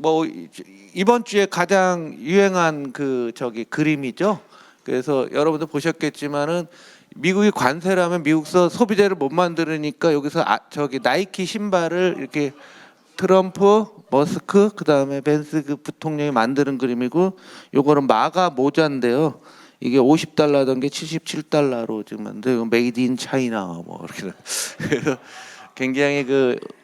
뭐 이번 주에 가장 유행한 그림이죠. 그래서 여러분도 보셨겠지만은 미국이 관세를 하면 미국서 소비재를 못 만들으니까 여기서 나이키 신발을 이렇게 트럼프, 머스크, 그다음에 벤스 그 부통령이 만드는 그림이고, 요거는 마가 모자인데요. 이게 $50던 게 $77로 지금 만들고 메이드 인 차이나 뭐 이렇게. 그래서 굉장히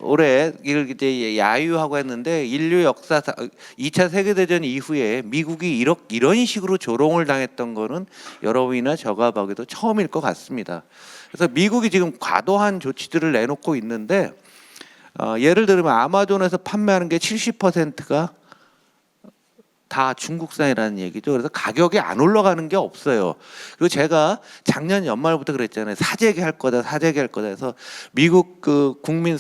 올해 이걸 이제 야유하고 했는데, 인류 역사상 2차 세계대전 이후에 미국이 이런 식으로 조롱을 당했던 거는 여러분이나 저가 보기도 처음일 것 같습니다. 그래서 미국이 지금 과도한 조치들을 내놓고 있는데, 예를 들면 아마존에서 판매하는 게 70%가 다 중국산이라는 얘기죠. 그래서 가격이 안 올라가는 게 없어요. 그리고 제가 작년 연말부터 그랬잖아요. 사재기 할 거다, 사재기 할 거다 해서 미국 국민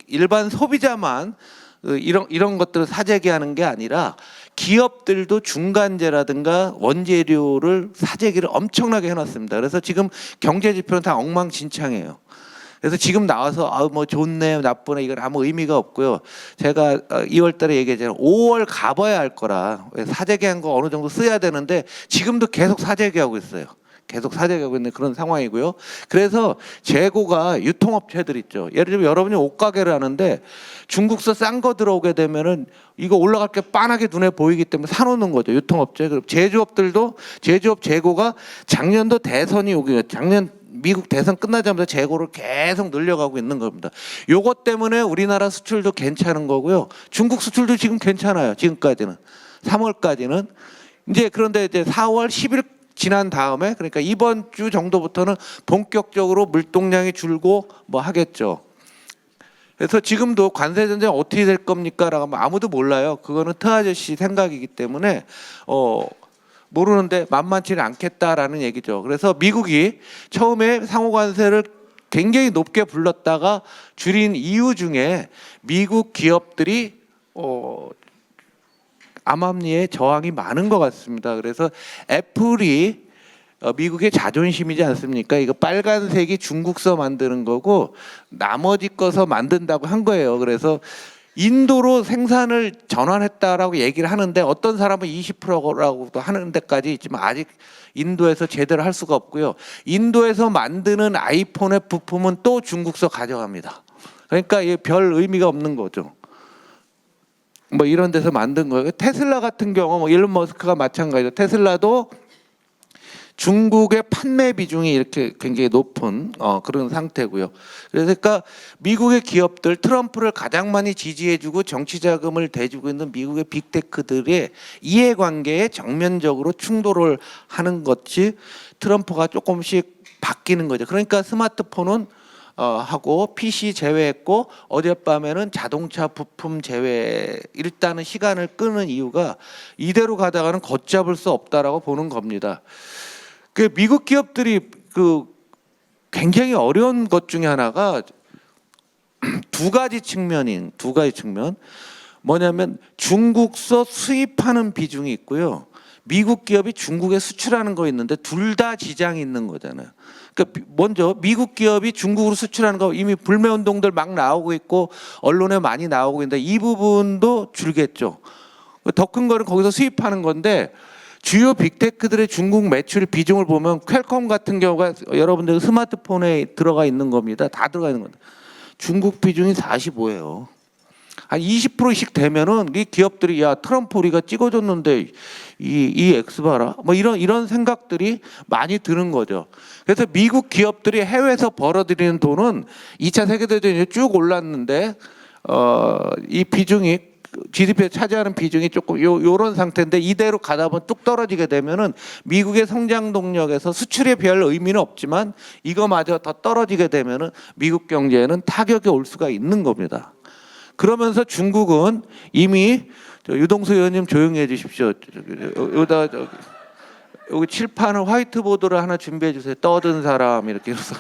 일반 소비자만 이런 것들을 사재기하는 게 아니라 기업들도 중간재라든가 원재료를 사재기를 엄청나게 해놨습니다. 그래서 지금 경제 지표는 다 엉망진창이에요. 그래서 지금 나와서 뭐 좋네 나쁘네 이건 아무 의미가 없고요. 제가 2월 달에 얘기했잖아요. 5월 가봐야 알 거라. 사재기한 거 어느 정도 써야 되는데 지금도 계속 사재기하고 있어요. 계속 사재기하고 있는 그런 상황이고요. 그래서 재고가 유통업체들 있죠. 예를 들면 여러분이 옷가게를 하는데 중국서 싼 거 들어오게 되면은 이거 올라갈 게 빤하게 눈에 보이기 때문에 사놓는 거죠. 유통업체. 그리고 제조업들도 제조업 재고가 작년도 대선이 오기 작년 미국 대선 끝나자마자 재고를 계속 늘려가고 있는 겁니다. 요것 때문에 우리나라 수출도 괜찮은 거고요. 중국 수출도 지금 괜찮아요. 지금까지는 3월까지는 그런데 이제 4월 10일 지난 다음에, 그러니까 이번 주 정도부터는 본격적으로 물동량이 줄고 뭐 하겠죠. 그래서 지금도 관세 전쟁 어떻게 될 겁니까? 라고 하면 아무도 몰라요. 그거는 트아저씨 생각이기 때문에 모르는데 만만치는 않겠다라는 얘기죠. 그래서 미국이 처음에 상호 관세를 굉장히 높게 불렀다가 줄인 이유 중에 미국 기업들이 암암리에 저항이 많은 것 같습니다. 그래서 애플이 미국의 자존심이지 않습니까? 이거 빨간색이 중국서 만드는 거고 나머지 거서 만든다고 한 거예요. 그래서 인도로 생산을 전환했다라고 얘기를 하는데 어떤 사람은 20%라고도 하는 데까지 있지만 아직 인도에서 제대로 할 수가 없고요. 인도에서 만드는 아이폰의 부품은 또 중국서 가져갑니다. 그러니까 이게 별 의미가 없는 거죠. 뭐 이런 데서 만든 거예요. 테슬라 같은 경우 일론 머스크가 마찬가지죠. 테슬라도 중국의 판매 비중이 이렇게 굉장히 높은 그런 상태고요. 그러니까 미국의 기업들, 트럼프를 가장 많이 지지해주고 정치 자금을 대주고 있는 미국의 빅테크들의 이해관계에 정면적으로 충돌을 하는 것이 트럼프가 조금씩 바뀌는 거죠. 그러니까 스마트폰은 하고 PC 제외했고 어젯밤에는 자동차 부품 제외, 일단은 시간을 끄는 이유가 이대로 가다가는 걷잡을 수 없다라고 보는 겁니다. 미국 기업들이 굉장히 어려운 것 중에 하나가 두 가지 측면. 뭐냐면 중국서 수입하는 비중이 있고요. 미국 기업이 중국에 수출하는 거 있는데 둘 다 지장이 있는 거잖아요. 그러니까 먼저 미국 기업이 중국으로 수출하는 거 이미 불매운동들 막 나오고 있고 언론에 많이 나오고 있는데 이 부분도 줄겠죠. 더 큰 거는 거기서 수입하는 건데 주요 빅테크들의 중국 매출 비중을 보면 퀄컴 같은 경우가 여러분들 스마트폰에 들어가 있는 겁니다. 다 들어가 있는 겁니다. 중국 비중이 45예요. 한 20%씩 되면은 이 기업들이 야 트럼프 우리가 찍어줬는데 이 X 봐라 뭐 이런 생각들이 많이 드는 거죠. 그래서 미국 기업들이 해외에서 벌어들이는 돈은 2차 세계대전이 쭉 올랐는데 이 비중이 GDP에 차지하는 비중이 조금 요런 상태인데 이대로 가다 보면 뚝 떨어지게 되면은 미국의 성장 동력에서 수출에 별 의미는 없지만 이거마저 더 떨어지게 되면은 미국 경제에는 타격이 올 수가 있는 겁니다. 그러면서 중국은 이미 유동수 의원님 조용히 해주십시오. 여기 칠판을 화이트보드를 하나 준비해 주세요. 떠든 사람 이렇게 해서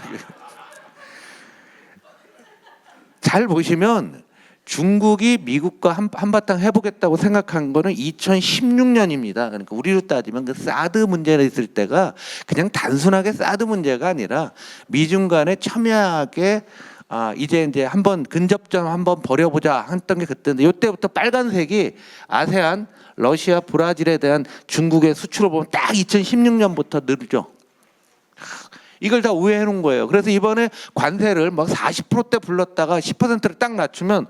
잘 보시면 중국이 미국과 한바탕 해보겠다고 생각한 거는 2016년입니다. 그러니까 우리로 따지면 그 사드 문제가 있을 때가 그냥 단순하게 사드 문제가 아니라 미중 간에 첨예하게 이제 한번 근접점 한번 벌여보자 했던 게 그때인데 이때부터 빨간색이 아세안, 러시아, 브라질에 대한 중국의 수출을 보면 딱 2016년부터 늘죠. 이걸 다 우회해 놓은 거예요. 그래서 이번에 관세를 막 40%대 불렀다가 10%를 딱 낮추면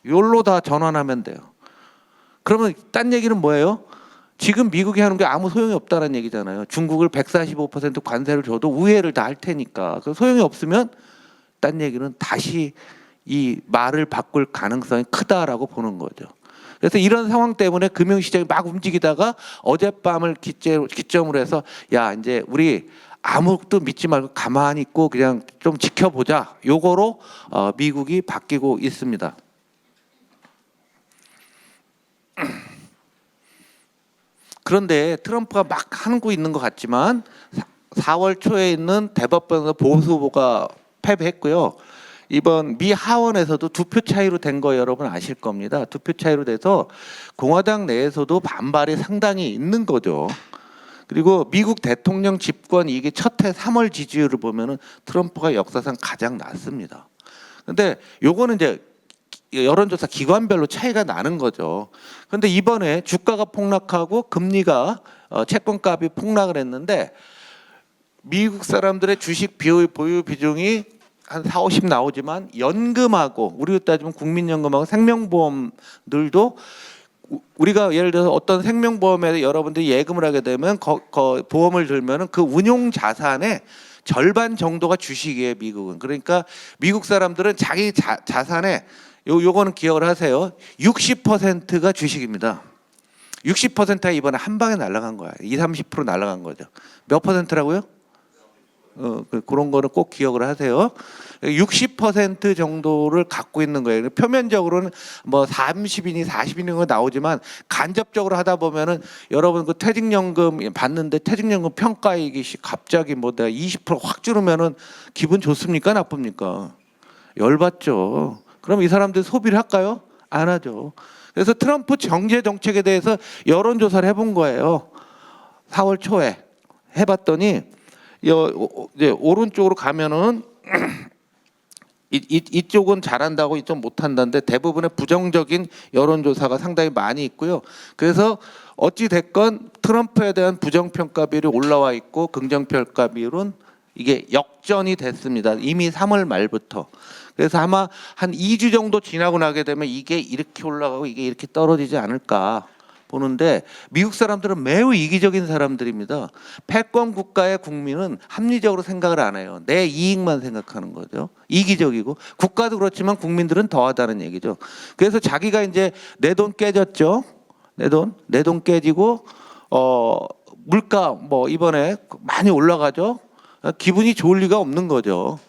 요로 다 전환하면 돼요. 그러면 딴 얘기는 뭐예요? 지금 미국이 하는 게 아무 소용이 없다는 얘기잖아요. 중국을 145% 관세를 줘도 우회를 다 할 테니까. 그 소용이 없으면 딴 얘기는 다시 이 말을 바꿀 가능성이 크다라고 보는 거죠. 그래서 이런 상황 때문에 금융시장이 막 움직이다가 어젯밤을 기점으로 해서 야 이제 우리 아무것도 믿지 말고 가만히 있고 그냥 좀 지켜보자. 요거로 미국이 바뀌고 있습니다. 그런데 트럼프가 막 하는 거 있는 것 같지만 4월 초에 있는 대법원에서 보수 후보가 패배했고요. 이번 미 하원에서도 2표 차이로 된 거 여러분 아실 겁니다. 2표 차이로 돼서 공화당 내에서도 반발이 상당히 있는 거죠. 그리고 미국 대통령 집권 이게 첫해 3월 지지율을 보면은 트럼프가 역사상 가장 낮습니다. 근데 요거는 이제 여론조사 기관별로 차이가 나는 거죠. 그런데 이번에 주가가 폭락하고 금리가 채권값이 폭락을 했는데 미국 사람들의 주식 보유 비중이 한 4, 50 나오지만 연금하고 우리로 따지면 국민연금하고 생명보험들도 우리가 예를 들어서 어떤 생명보험에 여러분들이 예금을 하게 되면 보험을 들면은 그 운용 자산의 절반 정도가 주식이에요, 미국은. 그러니까 미국 사람들은 자기 자산의 요거는 기억을 하세요. 60%가 주식입니다. 60%가 이번에 한 방에 날아간 거야. 20, 30% 날아간 거죠. 몇 퍼센트라고요? 그런 거는 꼭 기억을 하세요. 60% 정도를 갖고 있는 거예요. 표면적으로는 뭐 30이니 40이니 나오지만 간접적으로 하다 보면은 여러분 그 퇴직연금 받는데 퇴직연금 평가이익이 갑자기 뭐 내가 20%확 줄으면은 기분 좋습니까? 나쁩니까? 열받죠. 그럼 이 사람들 소비를 할까요? 안 하죠. 그래서 트럼프 경제 정책에 대해서 여론조사를 해본 거예요. 4월 초에 해봤더니 이제 오른쪽으로 가면은 이쪽은 잘한다고 이쪽 못한다는데 대부분의 부정적인 여론조사가 상당히 많이 있고요. 그래서 어찌 됐건 트럼프에 대한 부정평가 비율이 올라와 있고 긍정평가 비율은 이게 역전이 됐습니다. 이미 3월 말부터. 그래서 아마 한 2주 정도 지나고 나게 되면 이게 이렇게 올라가고 이게 이렇게 떨어지지 않을까 보는데 미국 사람들은 매우 이기적인 사람들입니다. 패권 국가의 국민은 합리적으로 생각을 안 해요. 내 이익만 생각하는 거죠. 이기적이고 국가도 그렇지만 국민들은 더하다는 얘기죠. 그래서 자기가 이제 내 돈 깨졌죠. 내 돈 깨지고 물가 뭐 이번에 많이 올라가죠. 기분이 좋을 리가 없는 거죠.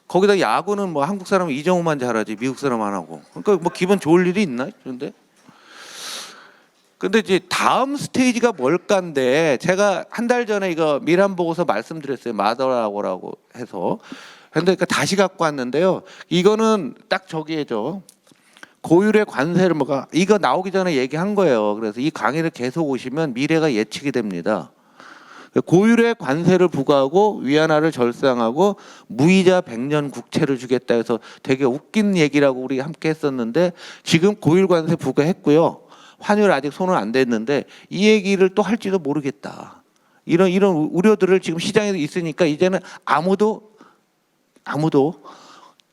거기다 야구는 뭐 한국 사람은 이정우만 잘하지 미국 사람 안 하고. 그러니까 뭐 기분 좋을 일이 있나? 근데 이제 다음 스테이지가 뭘까인데 제가 한 달 전에 이거 미란 보고서 말씀드렸어요. 마더라고라고 해서. 근데 그러니까 다시 갖고 왔는데요. 이거는 딱 저기에죠. 고율의 관세를 뭐가 이거 나오기 전에 얘기한 거예요. 그래서 이 강의를 계속 오시면 미래가 예측이 됩니다. 고율의 관세를 부과하고 위안화를 절상하고 무이자 100년 국채를 주겠다 해서 되게 웃긴 얘기라고 우리 함께 했었는데 지금 고율 관세 부과했고요. 환율 아직 손은 안 댔는데 이 얘기를 또 할지도 모르겠다. 이런 우려들을 지금 시장에 있으니까 이제는 아무도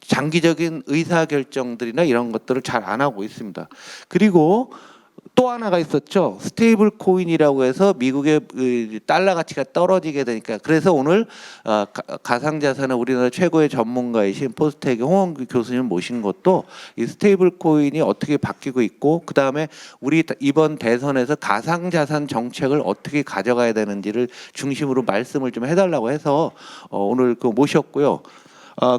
장기적인 의사결정들이나 이런 것들을 잘 안 하고 있습니다. 그리고 또 하나가 있었죠. 스테이블 코인이라고 해서 미국의 달러 가치가 떨어지게 되니까 그래서 오늘 가상자산의 우리나라 최고의 전문가이신 포스텍의 홍원규 교수님 모신 것도 이 스테이블 코인이 어떻게 바뀌고 있고 그 다음에 우리 이번 대선에서 가상자산 정책을 어떻게 가져가야 되는지를 중심으로 말씀을 좀 해달라고 해서 오늘 모셨고요.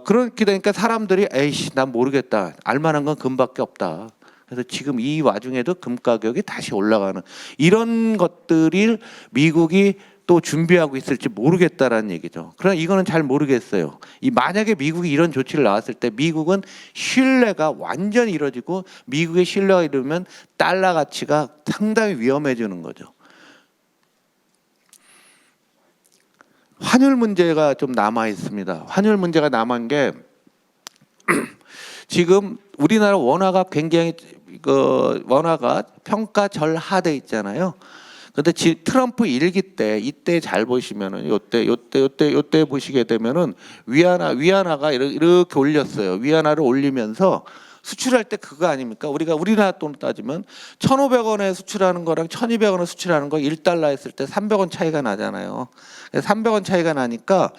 그렇게 되니까 사람들이 에이씨 난 모르겠다. 알만한 건 금밖에 없다. 그래서 지금 이 와중에도 금 가격이 다시 올라가는 이런 것들을 미국이 또 준비하고 있을지 모르겠다라는 얘기죠. 그러나 이거는 잘 모르겠어요. 만약에 미국이 이런 조치를 나왔을 때 미국은 신뢰가 완전히 이루어지고 미국의 신뢰가 이루면 달러 가치가 상당히 위험해지는 거죠. 환율 문제가 좀 남아 있습니다. 환율 문제가 남은 게 지금 우리나라 원화가 굉장히 원화가 평가절하돼 있잖아요. 근데 트럼프 일기 때 이때 잘 보시면은 요때 보시게 되면은 위안화가 이렇게 올렸어요. 위안화를 올리면서 수출할 때 그거 아닙니까? 우리나라 돈으로 따지면 1,500원에 수출하는 거랑 1,200원에 수출하는 거 1달러 했을 때 300원 차이가 나잖아요. 300원 차이가 나니까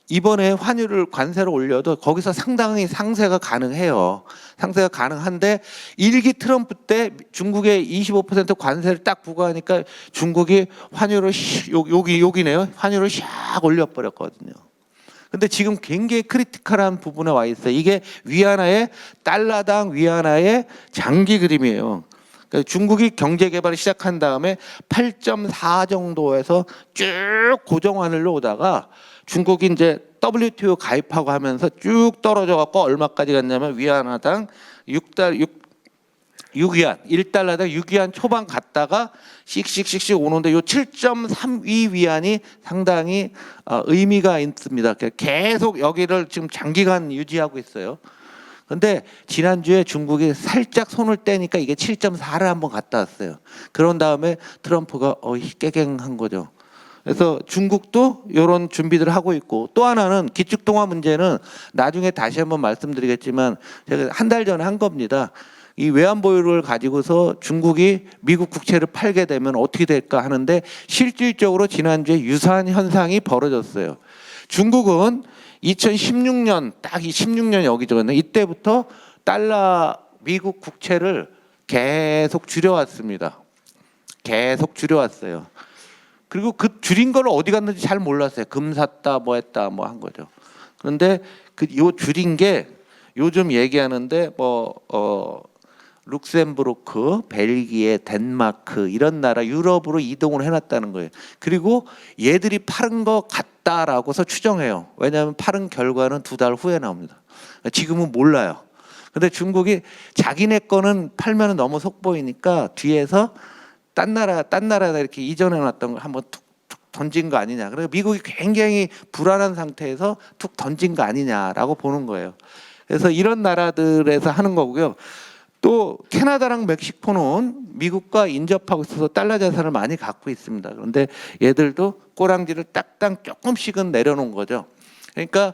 이번에 환율을 관세를 올려도 거기서 상당히 상세가 가능해요. 상세가 가능한데 일기 트럼프 때 중국에 25% 관세를 딱 부과하니까 중국이 환율을 여기네요. 환율을 샥 올려버렸거든요. 근데 지금 굉장히 크리티컬한 부분에 와 있어요. 이게 달러당 위안화의 장기 그림이에요. 그러니까 중국이 경제 개발을 시작한 다음에 8.4 정도에서 쭉 고정환율로 오다가 중국이 이제 WTO 가입하고 하면서 쭉 떨어져 갖고 얼마까지 갔냐면 위안화당 6위안 1달러당 6위안 초반 갔다가 씩씩씩씩 오는데 요 7.32 위안이 상당히 의미가 있습니다. 계속 여기를 지금 장기간 유지하고 있어요. 근데 지난주에 중국이 살짝 손을 떼니까 이게 7.4를 한번 갔다 왔어요. 그런 다음에 트럼프가 깨갱한 거죠. 그래서 중국도 이런 준비들을 하고 있고, 또 하나는 기축통화 문제는 나중에 다시 한번 말씀드리겠지만 제가 한 달 전에 한 겁니다. 이 외환 보유를 가지고서 중국이 미국 국채를 팔게 되면 어떻게 될까 하는데 실질적으로 지난주에 유사한 현상이 벌어졌어요. 중국은 2016년 딱 이 16년 여기죠. 이때부터 달러 미국 국채를 계속 줄여왔습니다. 계속 줄여왔어요. 그리고 그 줄인 걸 어디 갔는지 잘 몰랐어요. 금 샀다 뭐 했다 뭐 한 거죠. 그런데 요 줄인 게 요즘 얘기하는데 룩셈부르크, 벨기에, 덴마크 이런 나라 유럽으로 이동을 해놨다는 거예요. 그리고 얘들이 팔은 것 같다라고서 추정해요. 왜냐하면 팔은 결과는 2달 후에 나옵니다. 지금은 몰라요. 근데 중국이 자기네 거는 팔면 너무 속보이니까 뒤에서 딴 나라에다 이렇게 이전해놨던 걸 한번 툭 던진 거 아니냐. 그래서 미국이 굉장히 불안한 상태에서 툭 던진 거 아니냐라고 보는 거예요. 그래서 이런 나라들에서 하는 거고요. 또 캐나다랑 멕시코는 미국과 인접하고 있어서 달러 자산을 많이 갖고 있습니다. 그런데 얘들도 꼬랑지를 딱딱 조금씩은 내려놓은 거죠. 그러니까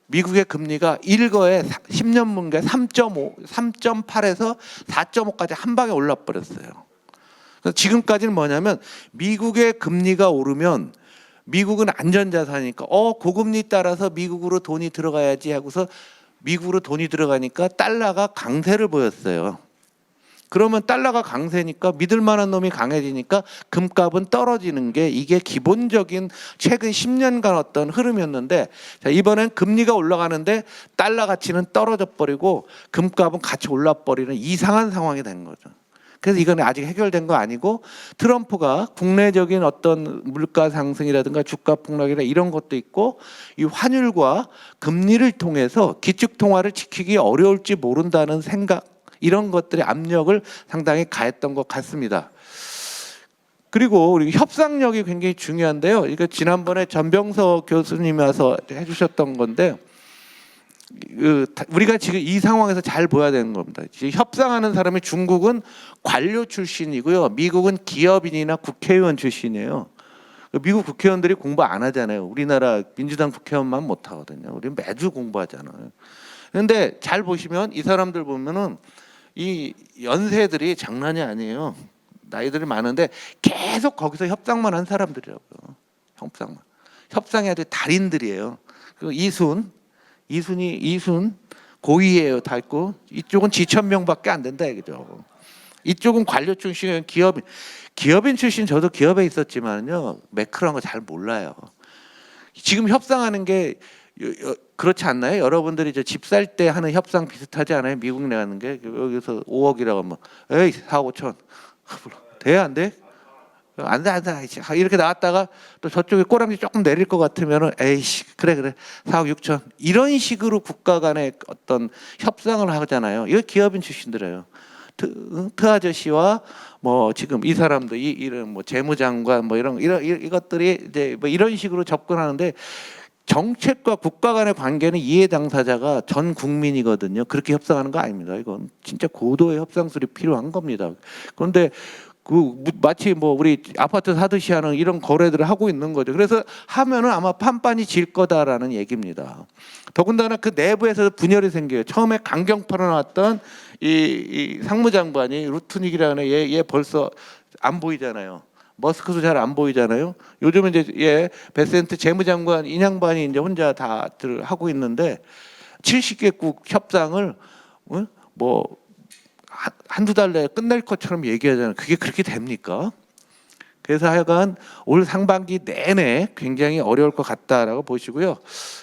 미국의 금리가 일거에 10년 문계 3.5, 3.8에서 4.5까지 한 방에 올라 버렸어요. 그래서 지금까지는 뭐냐면 미국의 금리가 오르면 미국은 안전자산이니까 고금리 따라서 미국으로 돈이 들어가야지 하고서 미국으로 돈이 들어가니까 달러가 강세를 보였어요. 그러면 달러가 강세니까 믿을 만한 놈이 강해지니까 금값은 떨어지는 게 이게 기본적인 최근 10년간 어떤 흐름이었는데, 자, 이번엔 금리가 올라가는데 달러 가치는 떨어져 버리고 금값은 같이 올라 버리는 이상한 상황이 된 거죠. 그래서 이건 아직 해결된 거 아니고 트럼프가 국내적인 어떤 물가 상승이라든가 주가 폭락이나 이런 것도 있고 이 환율과 금리를 통해서 기축통화를 지키기 어려울지 모른다는 생각, 이런 것들의 압력을 상당히 가했던 것 같습니다. 그리고 우리 협상력이 굉장히 중요한데요. 이거 지난번에 전병서 교수님이 와서 해주셨던 건데 우리가 지금 이 상황에서 잘 보여야 되는 겁니다. 지금 협상하는 사람이 중국은 관료 출신이고요. 미국은 기업인이나 국회의원 출신이에요. 미국 국회의원들이 공부 안 하잖아요. 우리나라 민주당 국회의원만 못 하거든요. 우리는 매주 공부하잖아요. 그런데 잘 보시면 이 사람들 보면은 이 연세들이 장난이 아니에요. 나이들이 많은데 계속 거기서 협상만 한 사람들이라고요. 협상해야 될 달인들이에요. 그 이순 고위예요. 다 있고 이쪽은 지천명밖에 안 된다 이거죠. 이쪽은 관료 출신 기업인 출신. 저도 기업에 있었지만요 매크로한 거 잘 몰라요. 지금 협상하는 게 그렇지 않나요? 여러분들이 집 살 때 하는 협상 비슷하지 않아요? 미국 내가는 게 여기서 5억이라고 하면 에이 4, 5천 돼 안 돼? 안 돼 이렇게 나왔다가 또 저쪽에 꼬랑지 조금 내릴 것 같으면은 에이씨 그래 4억 6천 이런 식으로 국가 간의 어떤 협상을 하잖아요. 이거 기업인 출신들이에요. 트 아저씨와 뭐 지금 이 사람도 이런 뭐 재무장관 뭐 이것들이 이제 뭐 이런 식으로 접근하는데 정책과 국가 간의 관계는 이해 당사자가 전 국민이거든요. 그렇게 협상하는 거 아닙니다. 이건 진짜 고도의 협상술이 필요한 겁니다. 그런데 마치 뭐 우리 아파트 사듯이 하는 이런 거래들을 하고 있는 거죠. 그래서 하면은 아마 판판이 질 거다라는 얘기입니다. 더군다나 그 내부에서 분열이 생겨요. 처음에 강경파로 나왔던 이 상무장관이 루트닉이라는 얘 벌써 안 보이잖아요. 머스크도 잘 안 보이잖아요. 요즘은 이제 베센트 재무장관 인양반이 이제 혼자 다들 하고 있는데 70개국 협상을 뭐 한두 달 내에 끝낼 것처럼 얘기하잖아요. 그게 그렇게 됩니까? 그래서 하여간 올 상반기 내내 굉장히 어려울 것 같다라고 보시고요.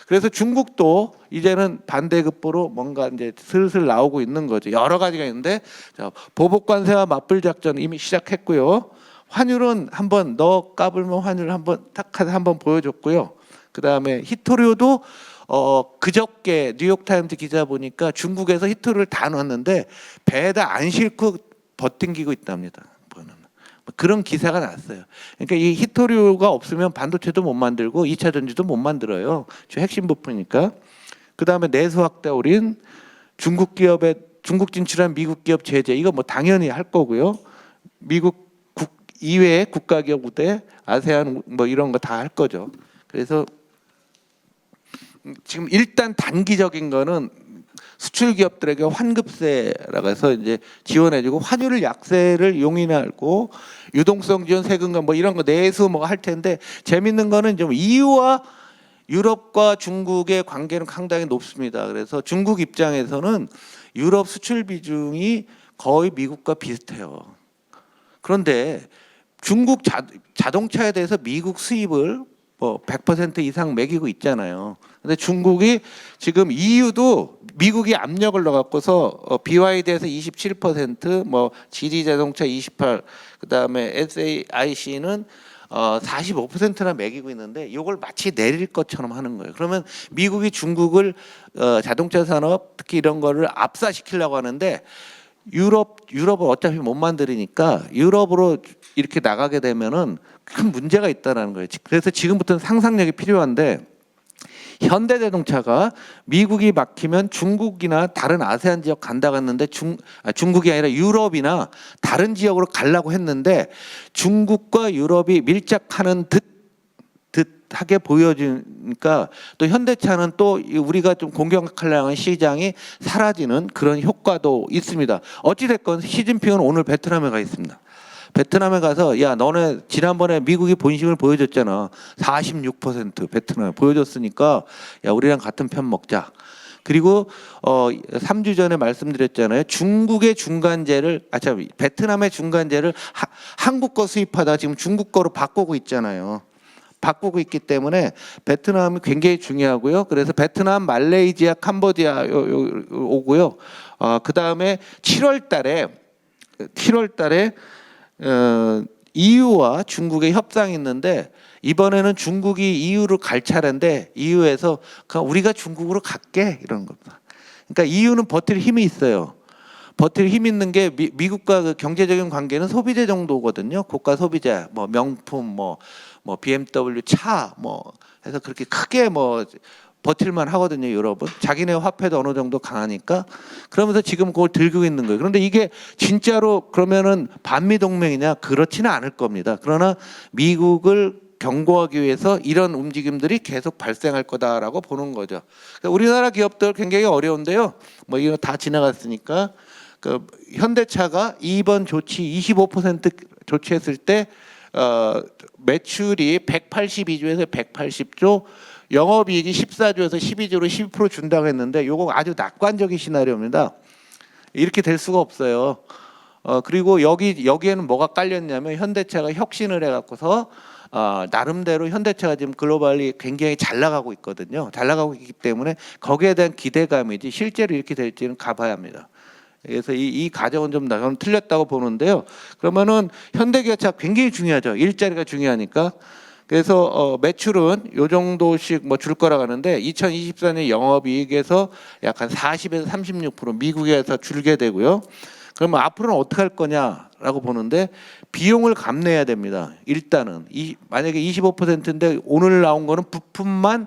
그래서 중국도 이제는 반대급부로 뭔가 이제 슬슬 나오고 있는 거죠. 여러 가지가 있는데 자, 보복 관세와 맞불 작전 이미 시작했고요. 환율은 한번 너 까불면 환율 한번 탁 해서 한번 보여줬고요. 그다음에 히토류도 그저께 뉴욕타임즈 기자 보니까 중국에서 히토류를 다 넣었는데 배에다 안 싣고 버팅기고 있답니다. 그런 기사가 났어요. 그러니까 이 히토류가 없으면 반도체도 못 만들고 2차 전지도 못 만들어요. 저 핵심 부품이니까. 그다음에 내수 확대 올인, 중국 기업에 중국 진출한 미국 기업 제재 이거 뭐 당연히 할 거고요. 미국 이외의 국가 기업 우대, 아세안 뭐 이런 거 다 할 거죠. 그래서 지금 일단 단기적인 거는 수출 기업들에게 환급세라고 해서 이제 지원해주고 환율을 약세를 용인하고 유동성 지원 세금과 뭐 이런 거 내수 뭐 할 텐데 재밌는 거는 좀 EU와 유럽과 중국의 관계는 상당히 높습니다. 그래서 중국 입장에서는 유럽 수출 비중이 거의 미국과 비슷해요. 그런데 중국 자동차에 대해서 미국 수입을 뭐 100% 이상 매기고 있잖아요. 근데 중국이 지금 EU도 미국이 압력을 넣어갖고서 BYD에서 27%, 뭐 GD 자동차 28, 그다음에 SAIC는 45%나 매기고 있는데 이걸 마치 내릴 것처럼 하는 거예요. 그러면 미국이 중국을 자동차 산업 특히 이런 거를 압사시키려고 하는데 유럽은 어차피 못 만들으니까 유럽으로 이렇게 나가게 되면은 큰 문제가 있다는 거예요. 그래서 지금부터는 상상력이 필요한데 현대자동차가 미국이 막히면 중국이나 다른 아세안 지역 간다고 했는데 중국이 아니라 유럽이나 다른 지역으로 가려고 했는데 중국과 유럽이 밀착하는 듯하게 보여지니까 또 현대차는 또 우리가 좀 공격하려는 하는 시장이 사라지는 그런 효과도 있습니다. 어찌됐건 시진핑은 오늘 베트남에 가 있습니다. 베트남에 가서 야 너네 지난번에 미국이 본심을 보여줬잖아. 46% 베트남에 보여줬으니까 야 우리랑 같은 편 먹자. 그리고 3주 전에 말씀드렸잖아요. 중국의 중간재를 베트남의 중간재를 한국 거 수입하다 지금 중국 거로 바꾸고 있잖아요. 바꾸고 있기 때문에 베트남이 굉장히 중요하고요. 그래서 베트남, 말레이시아, 캄보디아 오고요. 그 다음에 7월 달에 EU와 중국의 협상이 있는데 이번에는 중국이 EU를 갈 차례인데 EU에서 그냥 우리가 중국으로 갈게 이런 겁니다. 그러니까 EU는 버틸 힘이 있어요. 버틸 힘 있는 게 미국과 그 경제적인 관계는 소비재 정도거든요. 고가 소비재, 뭐 명품, 뭐 BMW 차, 뭐 해서 그렇게 크게 뭐 버틸만 하거든요. 유럽은 자기네 화폐도 어느 정도 강하니까 그러면서 지금 그걸 들고 있는 거예요. 그런데 이게 진짜로 그러면은 반미 동맹이냐 그렇지는 않을 겁니다. 그러나 미국을 경고하기 위해서 이런 움직임들이 계속 발생할 거다라고 보는 거죠. 우리나라 기업들 굉장히 어려운데요. 뭐 이거 다 지나갔으니까 그 현대차가 이번 조치 25% 조치했을 때 매출이 182조에서 180조, 영업이익이 14조에서 12조로 12% 준다고 했는데 요거 아주 낙관적인 시나리오입니다. 이렇게 될 수가 없어요. 그리고 여기에는 뭐가 깔렸냐면 현대차가 혁신을 해갖고서 나름대로 현대차가 지금 글로벌리 굉장히 잘 나가고 있거든요. 잘 나가고 있기 때문에 거기에 대한 기대감이지 실제로 이렇게 될지는 가봐야 합니다. 그래서 이 가정은 좀 나는 틀렸다고 보는데요. 그러면은 현대기아차 굉장히 중요하죠. 일자리가 중요하니까. 그래서 매출은 요 정도씩 뭐 줄 거라고 하는데 2024년 영업이익에서 약 한 40에서 36% 미국에서 줄게 되고요. 그러면 앞으로는 어떻게 할 거냐라고 보는데 비용을 감내해야 됩니다. 일단은 만약에 25%인데 오늘 나온 거는 부품만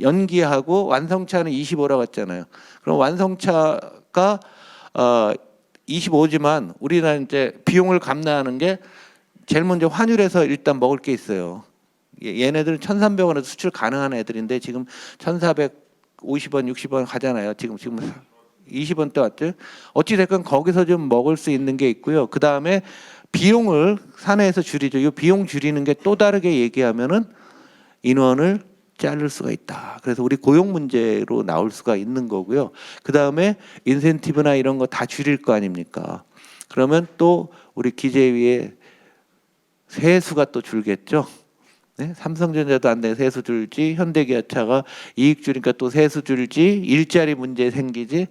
연기하고 완성차는 25라고 했잖아요. 그럼 완성차가 25지만 우리나라 이제 비용을 감내하는 게 제일 먼저 환율에서 일단 먹을 게 있어요. 얘네들은 1,300원에도 수출 가능한 애들인데 지금 1,450원, 60원 가잖아요. 지금 20원대 왔죠. 어찌 됐건 거기서 좀 먹을 수 있는 게 있고요. 그 다음에 비용을 사내에서 줄이죠. 이 비용 줄이는 게 또 다르게 얘기하면은 인원을 자를 수가 있다. 그래서 우리 고용 문제로 나올 수가 있는 거고요. 그 다음에 인센티브나 이런 거 다 줄일 거 아닙니까? 그러면 또 우리 기재위의 세수가 또 줄겠죠. 네? 삼성전자도 안 돼 세수 줄지, 현대기아차가 이익 줄이니까 또 세수 줄지, 일자리 문제 생기지.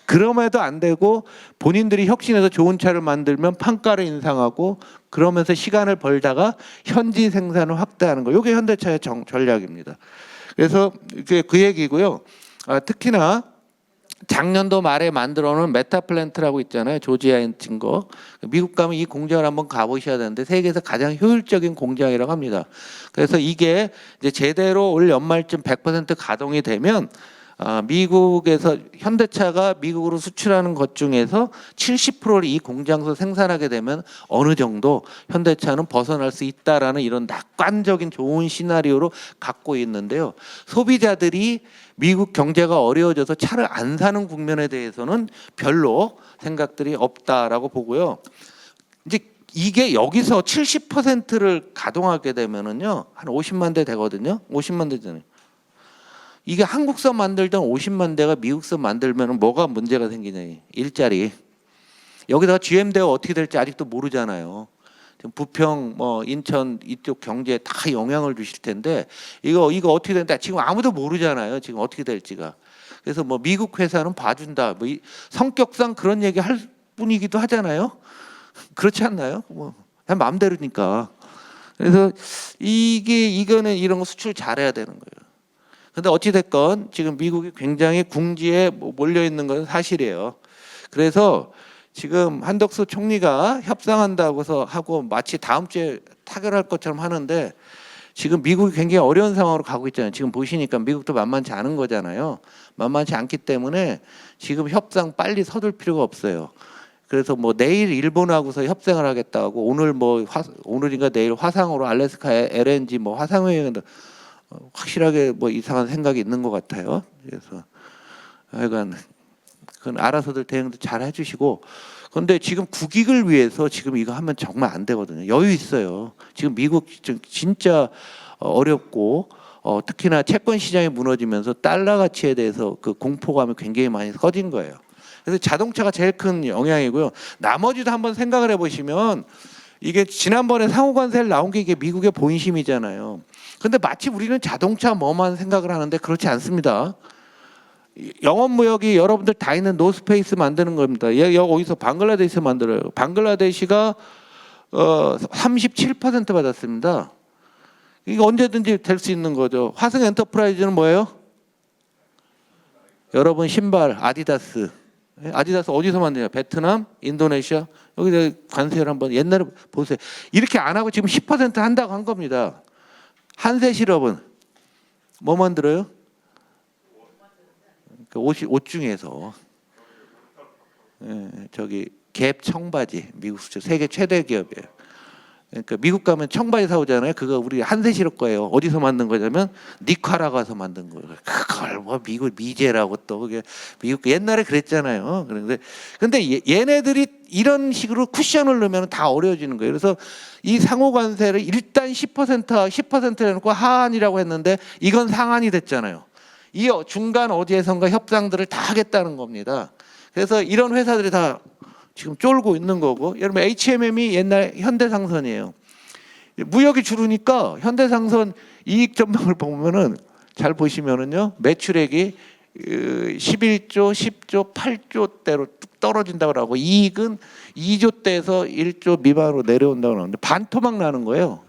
그럼에도 안 되고 본인들이 혁신해서 좋은 차를 만들면 판가를 인상하고 그러면서 시간을 벌다가 현지 생산을 확대하는 거. 이게 현대차의 전략입니다. 그래서 그 얘기고요. 특히나 작년도 말에 만들어놓은 메타플랜트라고 있잖아요. 조지아에 진 거. 미국 가면 이 공장을 한번 가보셔야 되는데 세계에서 가장 효율적인 공장이라고 합니다. 그래서 이게 이제 제대로 올 연말쯤 100% 가동이 되면 미국에서 현대차가 미국으로 수출하는 것 중에서 70%를 이 공장에서 생산하게 되면 어느 정도 현대차는 벗어날 수 있다라는 이런 낙관적인 좋은 시나리오로 갖고 있는데요. 소비자들이 미국 경제가 어려워져서 차를 안 사는 국면에 대해서는 별로 생각들이 없다라고 보고요. 이제 이게 여기서 70%를 가동하게 되면은요, 한 50만 대 되거든요. 50만 대잖아요. 이게 한국서 만들던 50만 대가 미국서 만들면 뭐가 문제가 생기냐. 일자리. 여기다가 GM대가 어떻게 될지 아직도 모르잖아요. 지금 부평, 인천 이쪽 경제에 다 영향을 주실 텐데 이거 어떻게 된다. 지금 아무도 모르잖아요. 지금 어떻게 될지가. 그래서 미국 회사는 봐준다. 성격상 그런 얘기 할 뿐이기도 하잖아요. 그렇지 않나요? 그냥 마음대로니까. 그래서 이거는 이런 거 수출 잘해야 되는 거예요. 근데 어찌 됐건 지금 미국이 굉장히 궁지에 몰려 있는 건 사실이에요. 그래서 지금 한덕수 총리가 협상한다고 해서 하고 마치 다음 주에 타결할 것처럼 하는데 지금 미국이 굉장히 어려운 상황으로 가고 있잖아요. 지금 보시니까 미국도 만만치 않은 거잖아요. 만만치 않기 때문에 지금 협상 빨리 서둘 필요가 없어요. 그래서 내일 일본하고서 협상을 하겠다고 오늘인가 내일 화상으로 알래스카 LNG 화상회의 확실하게 이상한 생각이 있는 것 같아요. 그래서 하여간 그건 알아서들 대응도 잘 해주시고. 그런데 지금 국익을 위해서 지금 이거 하면 정말 안 되거든요. 여유 있어요. 지금 미국 진짜 어렵고 특히나 채권 시장이 무너지면서 달러 가치에 대해서 그 공포감이 굉장히 많이 커진 거예요. 그래서 자동차가 제일 큰 영향이고요. 나머지도 한번 생각을 해보시면 이게 지난번에 상호관세를 나온 게 이게 미국의 본심이잖아요. 근데 마치 우리는 자동차 뭐만 생각을 하는데 그렇지 않습니다. 영업무역이 여러분들 다 있는 노스페이스 만드는 겁니다. 어디서 방글라데시에서 만들어요. 방글라데시가 37% 받았습니다. 이거 언제든지 될 수 있는 거죠. 화승 엔터프라이즈는 뭐예요? 여러분 신발 아디다스. 아디다스 어디서 만드냐? 베트남, 인도네시아. 여기 관세를 한번 옛날에 보세요. 이렇게 안 하고 지금 10% 한다고 한 겁니다. 한세실업은 뭐 만들어요? 옷 중에서 저기 갭 청바지, 미국 수출 세계 최대 기업이에요. 그러니까 미국 가면 청바지 사오잖아요. 그거 우리 한세실업 거예요. 어디서 만든 거냐면 니카라 가서 만든 거예요. 그걸 미국 미제라고 또 그게 미국 옛날에 그랬잖아요. 근데 얘네들이 이런 식으로 쿠션을 넣으면 다 어려워지는 거예요. 그래서 이 상호 관세를 일단 10% 해놓고 하한이라고 했는데 이건 상한이 됐잖아요. 이 중간 어디에선가 협상들을 다 하겠다는 겁니다. 그래서 이런 회사들이 다 지금 쫄고 있는 거고, 여러분 HMM이 옛날 현대상선이에요. 무역이 줄으니까 현대상선 이익 전망을 보면은 잘 보시면은요, 매출액이 11조, 10조, 8조대로 뚝 떨어진다고 하고 이익은 2조대에서 1조 미만으로 내려온다고 하는데 반토막 나는 거예요.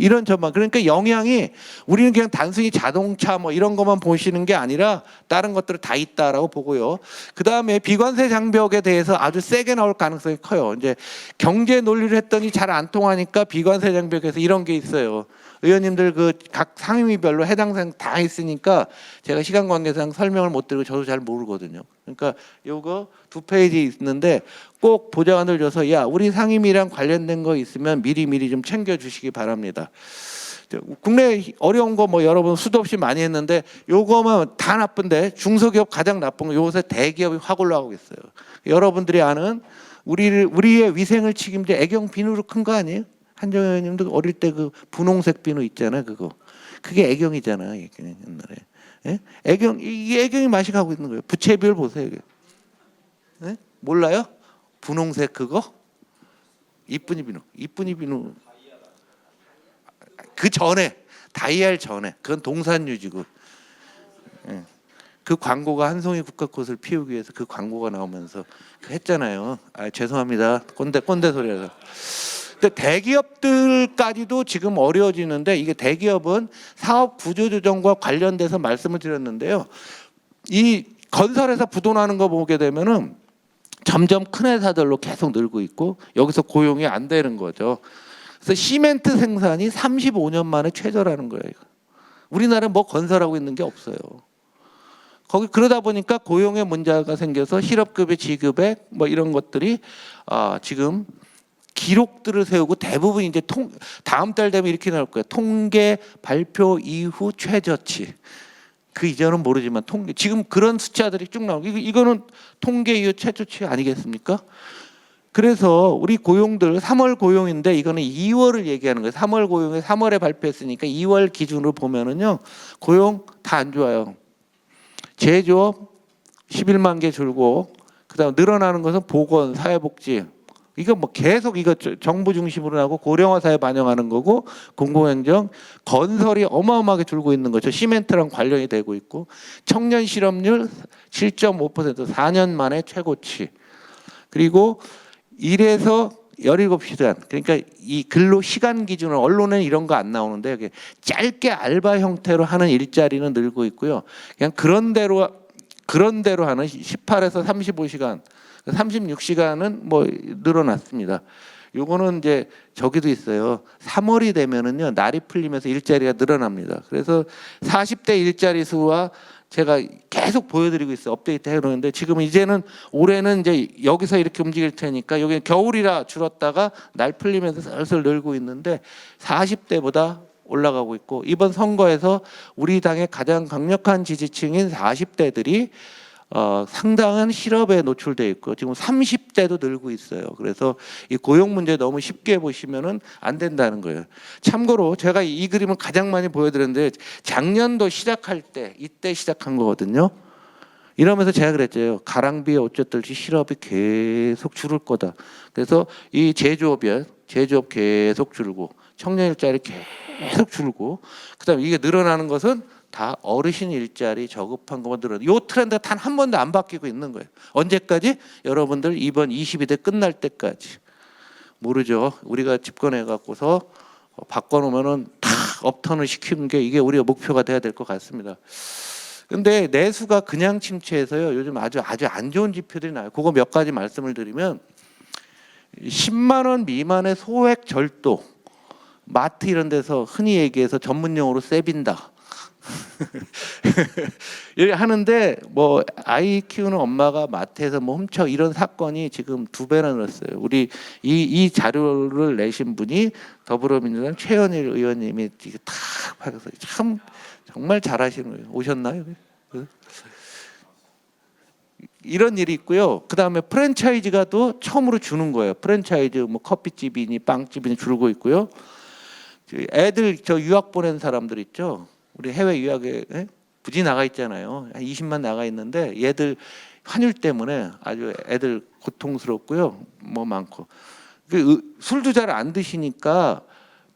이런 전망. 그러니까 영향이 우리는 그냥 단순히 자동차 뭐 이런 것만 보시는 게 아니라 다른 것들을 다 있다라고 보고요. 그 다음에 비관세 장벽에 대해서 아주 세게 나올 가능성이 커요. 이제 경제 논리를 했더니 잘 안 통하니까 비관세 장벽에서 이런 게 있어요. 의원님들 그 각 상임위별로 해당 사항 다 있으니까 제가 시간 관계상 설명을 못 드리고 저도 잘 모르거든요. 그러니까 요거 2페이지 있는데 꼭 보좌관들 줘서 야 우리 상임위랑 관련된 거 있으면 미리 좀 챙겨주시기 바랍니다. 국내 어려운 거 뭐 여러분 수도 없이 많이 했는데 요거만 다 나쁜데 중소기업 가장 나쁜 거 요새 대기업이 확 올라가고 있어요. 여러분들이 아는 우리의 위생을 책임질 애경 비누로 큰 거 아니에요? 한정 의원님도 어릴 때 그 분홍색 비누 있잖아요. 그게 애경이잖아. 옛날에. 예? 이게 애경이 맛이 가고 있는 거예요. 부채 비율 보세요. 이게. 예? 몰라요? 분홍색 그거? 이쁜이 비누. 그 전에 다이알 전에 그건 동산유지고. 예. 그 광고가 한송이 국화꽃을 피우기 위해서 그 광고가 나오면서 했잖아요. 아, 죄송합니다. 꼰대 소리라서. 근데 대기업들까지도 지금 어려워지는데 이게 대기업은 사업 구조 조정과 관련돼서 말씀을 드렸는데요. 이 건설회사 부도나는 거 보게 되면은 점점 큰 회사들로 계속 늘고 있고 여기서 고용이 안 되는 거죠. 그래서 시멘트 생산이 35년 만에 최저라는 거예요. 우리나라는 뭐 건설하고 있는 게 없어요. 거기 그러다 보니까 고용의 문제가 생겨서 실업급여, 지급액 뭐 이런 것들이 지금 기록들을 세우고 대부분 이제 다음 달 되면 이렇게 나올 거예요. 통계 발표 이후 최저치. 그 이전은 모르지만 지금 그런 숫자들이 쭉 나오고 이거는 통계 이후 최저치 아니겠습니까? 그래서 우리 고용들 3월 고용인데 이거는 2월을 얘기하는 거예요. 3월 고용에 3월에 발표했으니까 2월 기준으로 보면은요 고용 다 안 좋아요. 제조업 11만 개 줄고 그다음 늘어나는 것은 보건, 사회복지. 이거 뭐 계속 이거 정부 중심으로 나고 고령화 사회 반영하는 거고 공공행정, 건설이 어마어마하게 줄고 있는 거죠. 시멘트랑 관련이 되고 있고 청년 실업률 7.5% 4년 만에 최고치. 그리고 1에서 17시간 그러니까 이 근로 시간 기준은 언론에는 이런 거 안 나오는데 여기 짧게 알바 형태로 하는 일자리는 늘고 있고요. 그냥 그런 대로 하는 18에서 35시간 36시간은 뭐 늘어났습니다. 요거는 이제 저기도 있어요. 3월이 되면은요 날이 풀리면서 일자리가 늘어납니다. 그래서 40대 일자리 수와 제가 계속 보여드리고 있어요. 업데이트 해놓는데 지금 이제는 올해는 이제 여기서 이렇게 움직일 테니까 여기 겨울이라 줄었다가 날 풀리면서 슬슬 늘고 있는데 40대보다 올라가고 있고 이번 선거에서 우리 당의 가장 강력한 지지층인 40대들이 상당한 실업에 노출돼 있고 지금 30대도 늘고 있어요. 그래서 이 고용 문제 너무 쉽게 보시면은 안 된다는 거예요. 참고로 제가 이 그림을 가장 많이 보여드렸는데 작년도 시작할 때 이때 시작한 거거든요. 이러면서 제가 그랬죠. 가랑비에 어쨌든지 실업이 계속 줄을 거다. 그래서 이 제조업 계속 줄고 청년 일자리 계속 줄고 그다음에 이게 늘어나는 것은 다 어르신 일자리 저급한 것만 늘어나. 이 트렌드가 단 한 번도 안 바뀌고 있는 거예요. 언제까지? 여러분들 이번 22대 끝날 때까지. 모르죠. 우리가 집권해 갖고서 바꿔놓으면은 다 업턴을 시키는 게 이게 우리가 목표가 돼야 될 것 같습니다. 근데 내수가 그냥 침체해서요. 요즘 아주 안 좋은 지표들이 나요. 그거 몇 가지 말씀을 드리면 10만 원 미만의 소액 절도, 마트 이런 데서 흔히 얘기해서 전문용어로 세빈다. 이렇게 하는데 뭐 아이 키우는 엄마가 마트에서 뭐 훔쳐 이런 사건이 지금 2배나 늘었어요. 우리 이 자료를 내신 분이 더불어민주당 최현일 의원님이 이게 탁 받아서 참 정말 잘하시는 거예요. 오셨나요? 이런 일이 있고요. 그 다음에 프랜차이즈가 또 처음으로 주는 거예요. 프랜차이즈 뭐 커피집이니 빵집이니 줄고 있고요. 애들 저 유학 보낸 사람들 있죠. 우리 해외 유학에 부지 나가 있잖아요. 한 20만 나가 있는데 얘들 환율 때문에 아주 애들 고통스럽고요. 뭐 많고 술도 잘 안 드시니까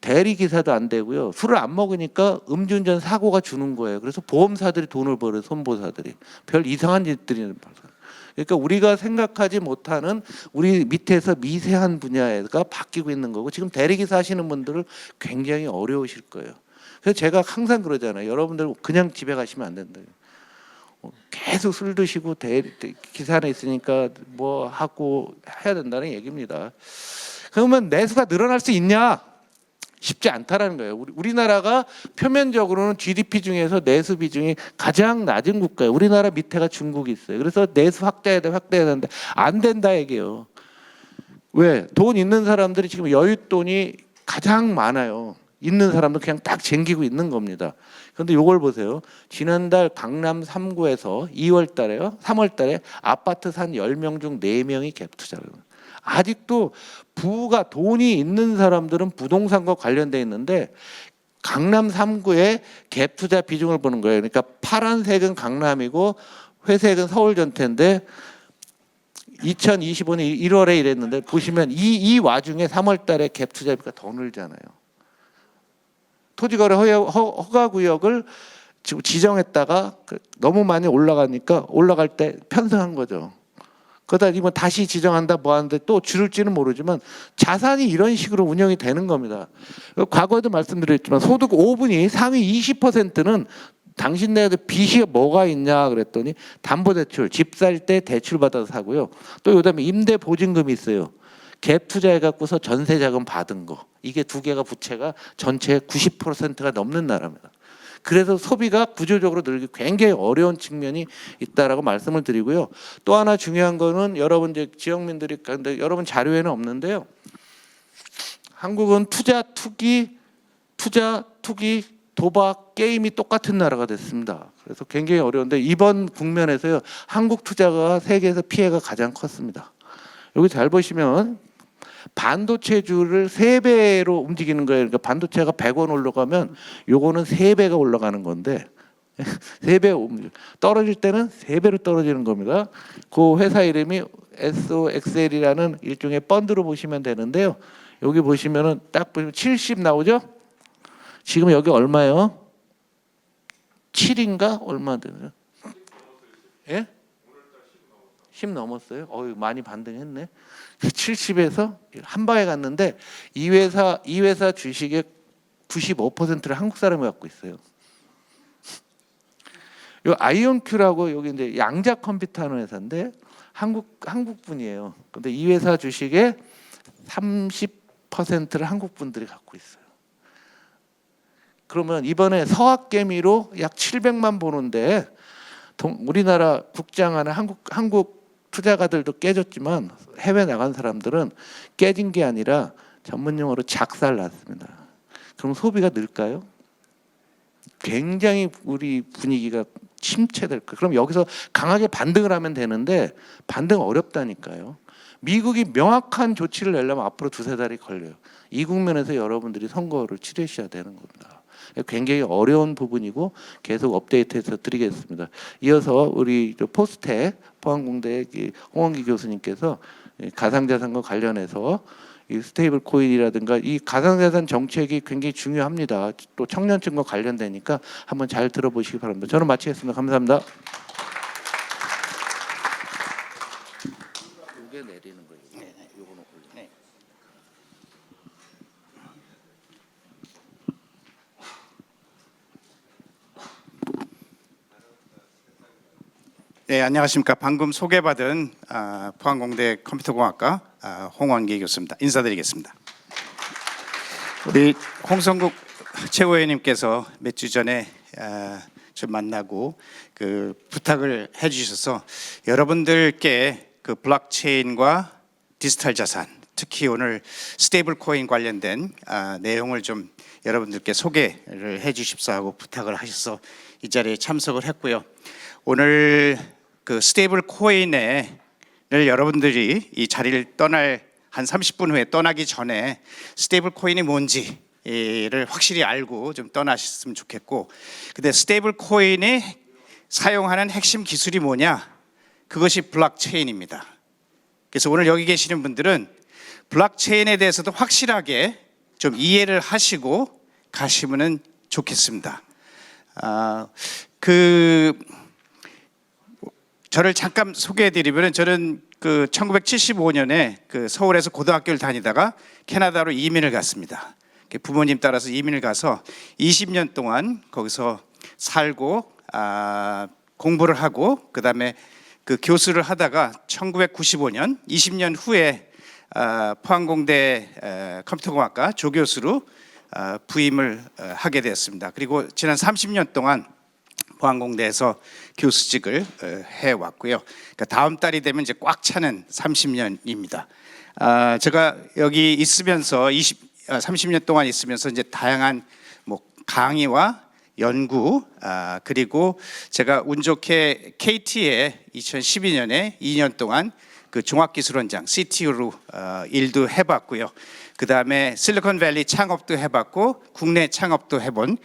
대리 기사도 안 되고요. 술을 안 먹으니까 음주운전 사고가 주는 거예요. 그래서 보험사들이 돈을 벌어요. 손보사들이 별 이상한 짓들이. 그러니까 우리가 생각하지 못하는 우리 밑에서 미세한 분야가 바뀌고 있는 거고 지금 대리기사 하시는 분들은 굉장히 어려우실 거예요. 그래서 제가 항상 그러잖아요. 여러분들 그냥 집에 가시면 안 된다. 계속 술 드시고 기사 안에 있으니까 뭐 하고 해야 된다는 얘기입니다. 그러면 내수가 늘어날 수 있냐? 쉽지 않다라는 거예요. 우리나라가 표면적으로는 GDP 중에서 내수 비중이 가장 낮은 국가예요. 우리나라 밑에가 중국이 있어요. 그래서 내수 확대해야 되는데 안 된다 얘기예요. 왜? 돈 있는 사람들이 지금 여윳돈이 가장 많아요. 있는 사람도 그냥 딱 쟁기고 있는 겁니다. 그런데 이걸 보세요. 지난달 강남 3구에서 2월 달에요. 3월 달에 아파트 산 10명 중 4명이 갭 투자를 해요. 아직도 부가 돈이 있는 사람들은 부동산과 관련돼 있는데 강남 3구의 갭 투자 비중을 보는 거예요. 그러니까 파란색은 강남이고 회색은 서울전태인데 2025년 1월에 이랬는데 보시면 이 와중에 3월 달에 갭 투자비가 더 늘잖아요. 토지거래 허가구역을 지금 지정했다가 너무 많이 올라가니까 올라갈 때 편성한 거죠. 그러다 이번 다시 지정한다 뭐 하는데 또 줄을지는 모르지만 자산이 이런 식으로 운영이 되는 겁니다. 과거에도 말씀드렸지만 소득 5분위 상위 20%는 당신네들 빚이 뭐가 있냐 그랬더니 담보대출, 집 살 때 대출 받아서 사고요. 또 그다음에 임대보증금이 있어요. 갭 투자해갖고서 전세자금 받은 거. 이게 두 개가 부채가 전체의 90%가 넘는 나라입니다. 그래서 소비가 구조적으로 늘기 굉장히 어려운 측면이 있다라고 말씀을 드리고요. 또 하나 중요한 거는 여러분 이제 지역민들이 근데 여러분 자료에는 없는데요. 한국은 투자, 투기, 도박, 게임이 똑같은 나라가 됐습니다. 그래서 굉장히 어려운데 이번 국면에서요. 한국 투자가 세계에서 피해가 가장 컸습니다. 여기 잘 보시면 반도체주를 3배로 움직이는 거예요. 그러니까 반도체가 100원 올라가면 요거는 3배가 올라가는 건데 3배 떨어질 때는 3배로 떨어지는 겁니다. 그 회사 이름이 SOXL이라는 일종의 펀드로 보시면 되는데요. 여기 보시면은 딱 보시면 70 나오죠? 지금 여기 얼마예요? 7인가? 얼마 되죠? 예? 10 넘었어요? 많이 반등했네. 70에서 한 방에 갔는데 이 회사 주식의 95%를 한국 사람이 갖고 있어요. 요 아이온큐라고 여기 이제 양자 컴퓨터 하는 회사인데 한국 분이에요. 근데 이 회사 주식의 30%를 한국 분들이 갖고 있어요. 그러면 이번에 서학개미로 약 700만 보는데 우리나라 국장하는 한국 투자가들도 깨졌지만 해외 나간 사람들은 깨진 게 아니라 전문 용어로 작살 났습니다. 그럼 소비가 늘까요? 굉장히 우리 분위기가 침체될 거예요. 그럼 여기서 강하게 반등을 하면 되는데 반등 어렵다니까요. 미국이 명확한 조치를 내려면 앞으로 2-3달이 걸려요. 이 국면에서 여러분들이 선거를 치르셔야 되는 겁니다. 굉장히 어려운 부분이고 계속 업데이트해서 드리겠습니다. 이어서 우리 포스텍 포항공대 홍원기 교수님께서 가상자산과 관련해서 이 스테이블 코인이라든가 이 가상자산 정책이 굉장히 중요합니다. 또 청년층과 관련되니까 한번 잘 들어보시기 바랍니다. 저는 마치겠습니다. 감사합니다. 이게 내리는 거예요. 요거는 올리는. 네, 안녕하십니까. 방금 소개받은 포항공대 컴퓨터공학과 홍원기 교수입니다. 인사드리겠습니다. 우리 홍성국 최고위원님께서 몇 주 전에 좀 만나고 그 부탁을 해주셔서 여러분들께 그 블록체인과 디지털 자산, 특히 오늘 스테이블 코인 관련된 내용을 좀 여러분들께 소개를 해주십사 하고 부탁을 하셔서 이 자리에 참석을 했고요. 오늘 그 스테이블 코인을 여러분들이 이 자리를 떠날 한 30분 후에 떠나기 전에 스테이블 코인이 뭔지를 확실히 알고 좀 떠나셨으면 좋겠고, 근데 스테이블 코인이 사용하는 핵심 기술이 뭐냐? 그것이 블록체인입니다. 그래서 오늘 여기 계시는 분들은 블록체인에 대해서도 확실하게 좀 이해를 하시고 가시면 좋겠습니다. 저를 잠깐 소개해드리면 저는 그 1975년에 그 서울에서 고등학교를 다니다가 캐나다로 이민을 갔습니다. 부모님 따라서 이민을 가서 20년 동안 거기서 살고 공부를 하고 그다음에 그 교수를 하다가 1995년 20년 후에 포항공대 컴퓨터공학과 조교수로 부임을 하게 되었습니다. 그리고 지난 30년 동안 포항공대에서 교수직을 해왔고요. 그러니까 다음 달이 되면 이제 꽉 차는 30년입니다. 제가 여기 있으면서 30년 동안 있으면서 이제 다양한 뭐 강의와 연구 그리고 제가 운 좋게 KT에 2012년에 2년 동안 그 종합기술원장 CTO로 일도 해봤고요. 그 다음에 실리콘밸리 창업도 해봤고 국내 창업도 해본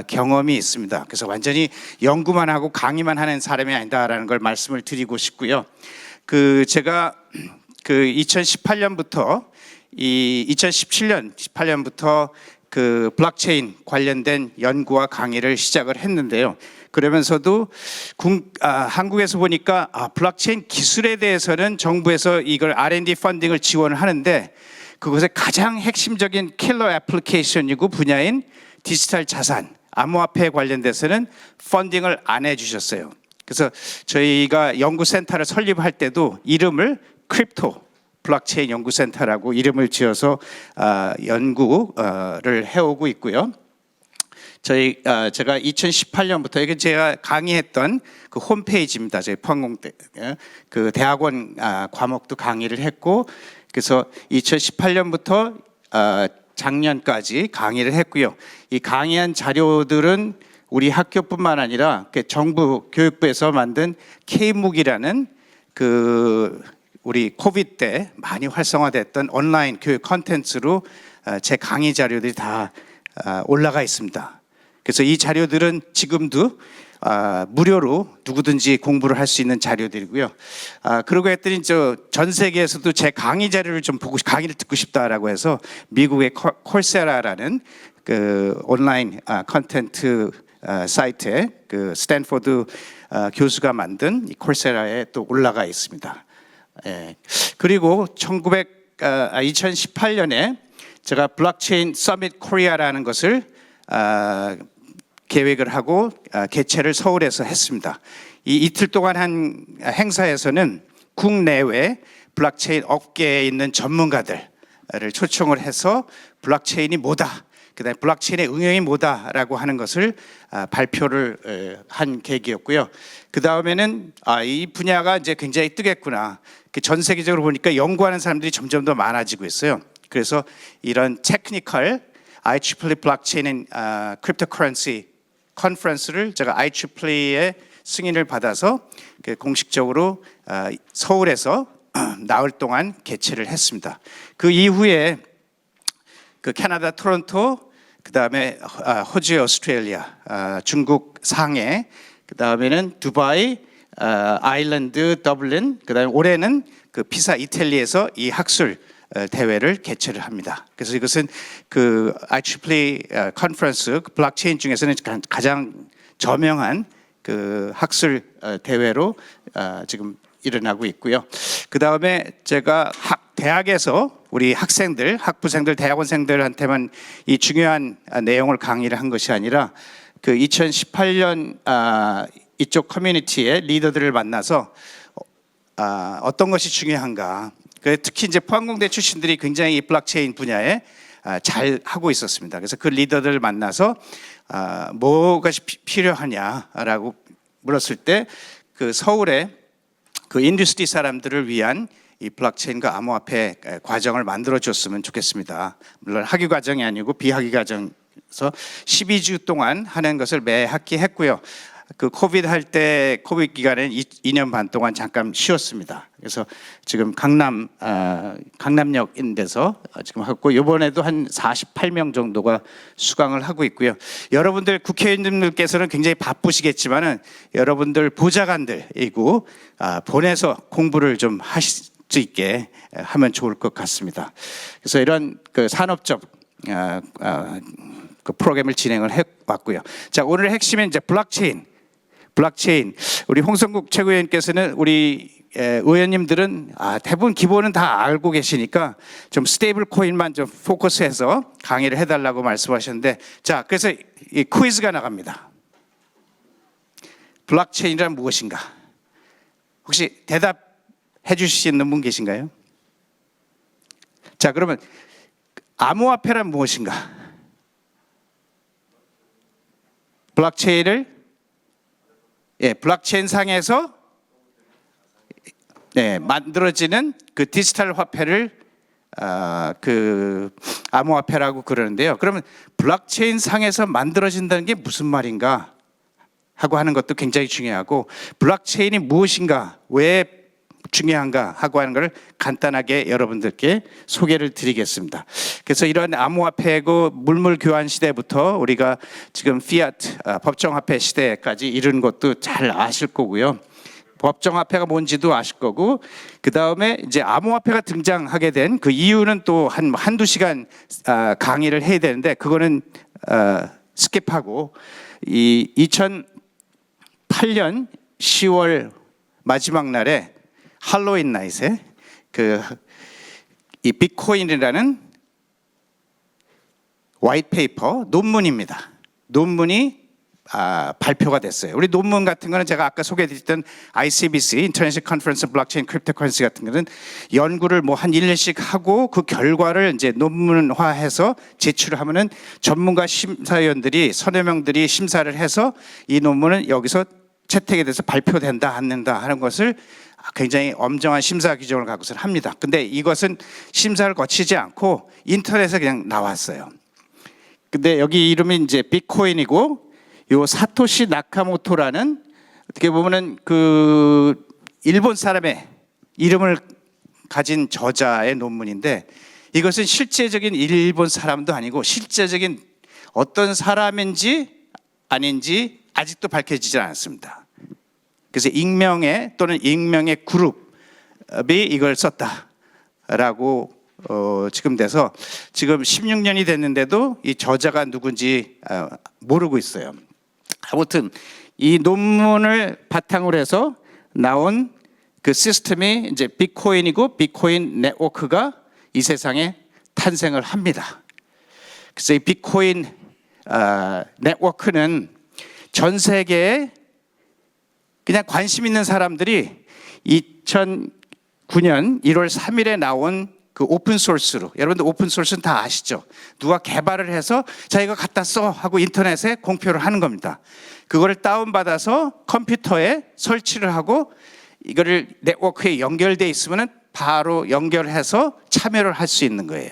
경험이 있습니다. 그래서 완전히 연구만 하고 강의만 하는 사람이 아니다라는 걸 말씀을 드리고 싶고요. 그 제가 그 2018년부터 18년부터 그 블록체인 관련된 연구와 강의를 시작을 했는데요. 그러면서도 한국에서 보니까 블록체인 기술에 대해서는 정부에서 이걸 R&D 펀딩을 지원을 하는데 그것의 가장 핵심적인 킬러 애플리케이션이고 분야인 디지털 자산, 암호화폐에 관련돼서는 펀딩을 안 해주셨어요. 그래서 저희가 연구센터를 설립할 때도 이름을 크립토 블록체인 연구센터라고 이름을 지어서 연구를 해오고 있고요. 제가 2018년부터 이게 제가 강의했던 그 홈페이지입니다. 저희 포항공대 그 대학원 과목도 강의를 했고 그래서 2018년부터 작년까지 강의를 했고요. 이 강의한 자료들은 우리 학교뿐만 아니라 정부 교육부에서 만든 K묵이라는 그 우리 코비드 때 많이 활성화됐던 온라인 교육 콘텐츠로 제 강의 자료들이 다 올라가 있습니다. 그래서 이 자료들은 지금도 무료로 누구든지 공부를 할 수 있는 자료들이고요. 그러고 했더니 전 세계에서도 제 강의 자료를 좀 보고 강의를 듣고 싶다라고 해서 미국의 콜세라라는 그 온라인 콘텐츠 사이트에 그 스탠포드 교수가 만든 이 콜세라에 또 올라가 있습니다. 그리고 2018년에 제가 블록체인 서밋 코리아라는 것을 계획을 하고 개최를 서울에서 했습니다. 이 이틀 동안 한 행사에서는 국내외 블록체인 업계에 있는 전문가들을 초청을 해서 블록체인이 뭐다, 그다음에 블록체인의 응용이 뭐다라고 하는 것을 발표를 한 계기였고요. 그 다음에는 이 분야가 이제 굉장히 뜨겠구나. 전 세계적으로 보니까 연구하는 사람들이 점점 더 많아지고 있어요. 그래서 이런 테크니컬 IEEE 블록체인 크립토커런시 컨퍼런스를 제가 IEEE의 승인을 받아서 공식적으로 서울에서 나흘 동안 개최를 했습니다. 그 이후에 그 캐나다 토론토, 그 다음에 호주 오스트레일리아, 중국 상해, 그 다음에는 두바이, 아일랜드 더블린, 그 다음에 올해는 그 피사 이탈리아에서 이 학술 대회를 개최를 합니다. 그래서 이것은 그 IEEE 컨퍼런스 블록체인 중에서는 가장 저명한 그 학술 대회로 지금 일어나고 있고요. 그 다음에 제가 대학에서 우리 학생들, 학부생들, 대학원생들한테만 이 중요한 내용을 강의를 한 것이 아니라 그 2018년 이쪽 커뮤니티의 리더들을 만나서 어떤 것이 중요한가. 특히 이제 포항공대 출신들이 굉장히 이 블록체인 분야에 잘 하고 있었습니다. 그래서 그 리더들을 만나서 뭐가 필요하냐라고 물었을 때 그 서울에 그 인더스트리 사람들을 위한 이 블록체인과 암호화폐 과정을 만들어 줬으면 좋겠습니다. 물론 학위 과정이 아니고 비학위 과정에서 12주 동안 하는 것을 매 학기 했고요. 그 코비드 할 때 코비드 기간에 2년 반 동안 잠깐 쉬었습니다. 그래서 지금 강남역인 데서 지금 하고 이번에도 한 48명 정도가 수강을 하고 있고요. 여러분들 국회의원님들께서는 굉장히 바쁘시겠지만은 여러분들 보좌관들이고 보내서 공부를 좀 하실 수 있게 하면 좋을 것 같습니다. 그래서 이런 그 산업적 그 프로그램을 진행을 해왔고요. 자, 오늘의 핵심은 이제 블록체인 블록체인. 우리 홍성국 최고위원께서는 우리 의원님들은 대부분 기본은 다 알고 계시니까 좀 스테이블 코인만 좀 포커스해서 강의를 해달라고 말씀하셨는데, 자, 그래서 이 퀴즈가 나갑니다. 블록체인이란 무엇인가? 혹시 대답해 주실 수 있는 분 계신가요? 자, 그러면 암호화폐란 무엇인가? 블록체인을 블록체인 상에서 만들어지는 그 디지털 화폐를 그 암호화폐라고 그러는데요. 그러면 블록체인 상에서 만들어진다는 게 무슨 말인가 하고 하는 것도 굉장히 중요하고, 블록체인이 무엇인가, 왜 중요한가 하고 하는 것을 간단하게 여러분들께 소개를 드리겠습니다. 그래서 이런 암호화폐고 물물 교환 시대부터 우리가 지금 피아트 법정화폐 시대까지 이르는 것도 잘 아실 거고요. 법정화폐가 뭔지도 아실 거고, 그 다음에 이제 암호화폐가 등장하게 된 그 이유는 또 한두 시간 강의를 해야 되는데, 그거는 스킵하고, 이 2008년 10월 마지막 날에 할로윈 나잇에 이 비트코인이라는 화이트 페이퍼 논문입니다. 논문이 발표가 됐어요. 우리 논문 같은 거는 제가 아까 소개해드렸던 ICBC International Conference on Blockchain Cryptocurrency 같은 거는 연구를 뭐 한 1년씩 하고 그 결과를 이제 논문화해서 제출을 하면은 전문가 심사위원들이 서너 명들이 심사를 해서 이 논문은 여기서 채택이 돼서 발표된다 안 된다 하는 것을 굉장히 엄정한 심사 규정을 갖고서 합니다. 근데 이것은 심사를 거치지 않고 인터넷에 그냥 나왔어요. 근데 여기 이름이 이제 비트코인이고, 요 사토시 나카모토라는 어떻게 보면은 그 일본 사람의 이름을 가진 저자의 논문인데, 이것은 실제적인 일본 사람도 아니고 실제적인 어떤 사람인지 아닌지 아직도 밝혀지지 않았습니다. 그래서 익명의 또는 익명의 그룹이 이걸 썼다라고 지금 돼서 지금 16년이 됐는데도 이 저자가 누군지 모르고 있어요. 아무튼 이 논문을 바탕으로 해서 나온 그 시스템이 이제 비트코인이고, 비트코인 네트워크가 이 세상에 탄생을 합니다. 그래서 이 비트코인 네트워크는 전 세계에 그냥 관심 있는 사람들이 2009년 1월 3일에 나온 그 오픈 소스로, 여러분들 오픈 소스는 다 아시죠? 누가 개발을 해서 자 이거 갖다 써 하고 인터넷에 공표를 하는 겁니다. 그거를 다운받아서 컴퓨터에 설치를 하고 이거를 네트워크에 연결돼 있으면 바로 연결해서 참여를 할 수 있는 거예요.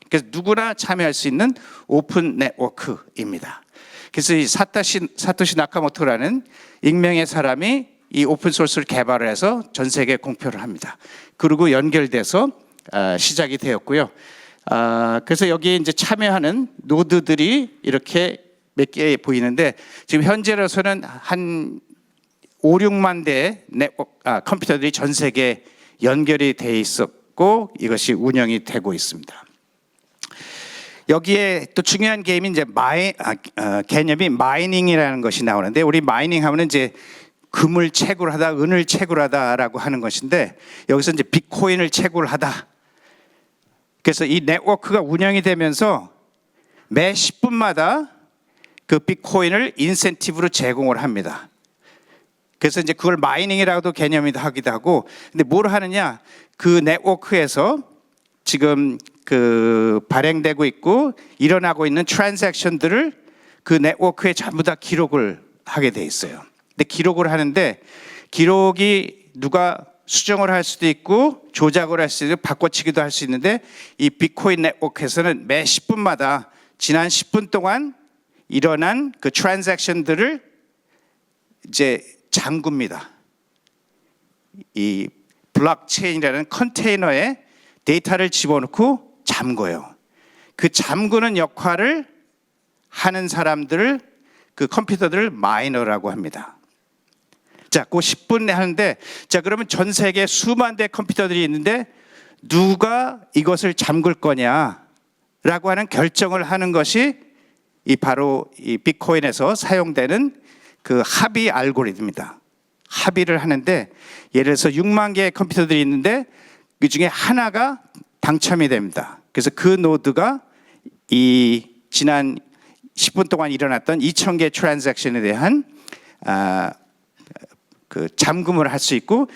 그래서 누구나 참여할 수 있는 오픈 네트워크입니다. 그래서 이 사토시 나카모토라는 익명의 사람이 이 오픈 소스를 개발을 해서 전 세계에 공표를 합니다. 그리고 연결돼서 시작이 되었고요. 그래서 여기에 이제 참여하는 노드들이 이렇게 몇 개 보이는데, 지금 현재로서는 한 5, 6만 대의 컴퓨터들이 전 세계에 연결이 돼 있었고 이것이 운영이 되고 있습니다. 여기에 또 중요한 개념이 이제 개념이 마이닝이라는 것이 나오는데, 우리 마이닝 하면은 이제 금을 채굴 하다, 은을 채굴 하다라고 하는 것인데, 여기서 이제 비트코인을 채굴 하다. 그래서 이 네트워크가 운영이 되면서 매 10분마다 그 비트코인을 인센티브로 제공을 합니다. 그래서 이제 그걸 마이닝이라고도 개념이 하기도 하고, 근데 뭘 하느냐? 그 네트워크에서 지금 그 발행되고 있고 일어나고 있는 트랜잭션들을 그 네트워크에 전부 다 기록을 하게 돼 있어요. 근데 기록을 하는데, 기록이 누가 수정을 할 수도 있고 조작을 할 수도 있고 바꿔치기도 할 수 있는데, 이 비트코인 네트워크에서는 매 10분마다 지난 10분 동안 일어난 그 트랜잭션들을 이제 잠굽니다. 이 블록체인이라는 컨테이너에 데이터를 집어넣고 잠궈요. 그 잠그는 역할을 하는 사람들을, 그 컴퓨터들을 마이너라고 합니다. 자, 그 10분에 하는데, 자, 그러면 전 세계 수만 대 컴퓨터들이 있는데 누가 이것을 잠글 거냐라고 하는 결정을 하는 것이 이 바로 이 비트코인에서 사용되는 그 합의 알고리즘입니다. 합의를 하는데 예를 들어서 6만 개의 컴퓨터들이 있는데 그 중에 하나가 당첨이 됩니다. 그래서 그 노드가 이 지난 10분 동안 일어났던 2,000개 트랜잭션에 대한 그 잠금을 할 수 있고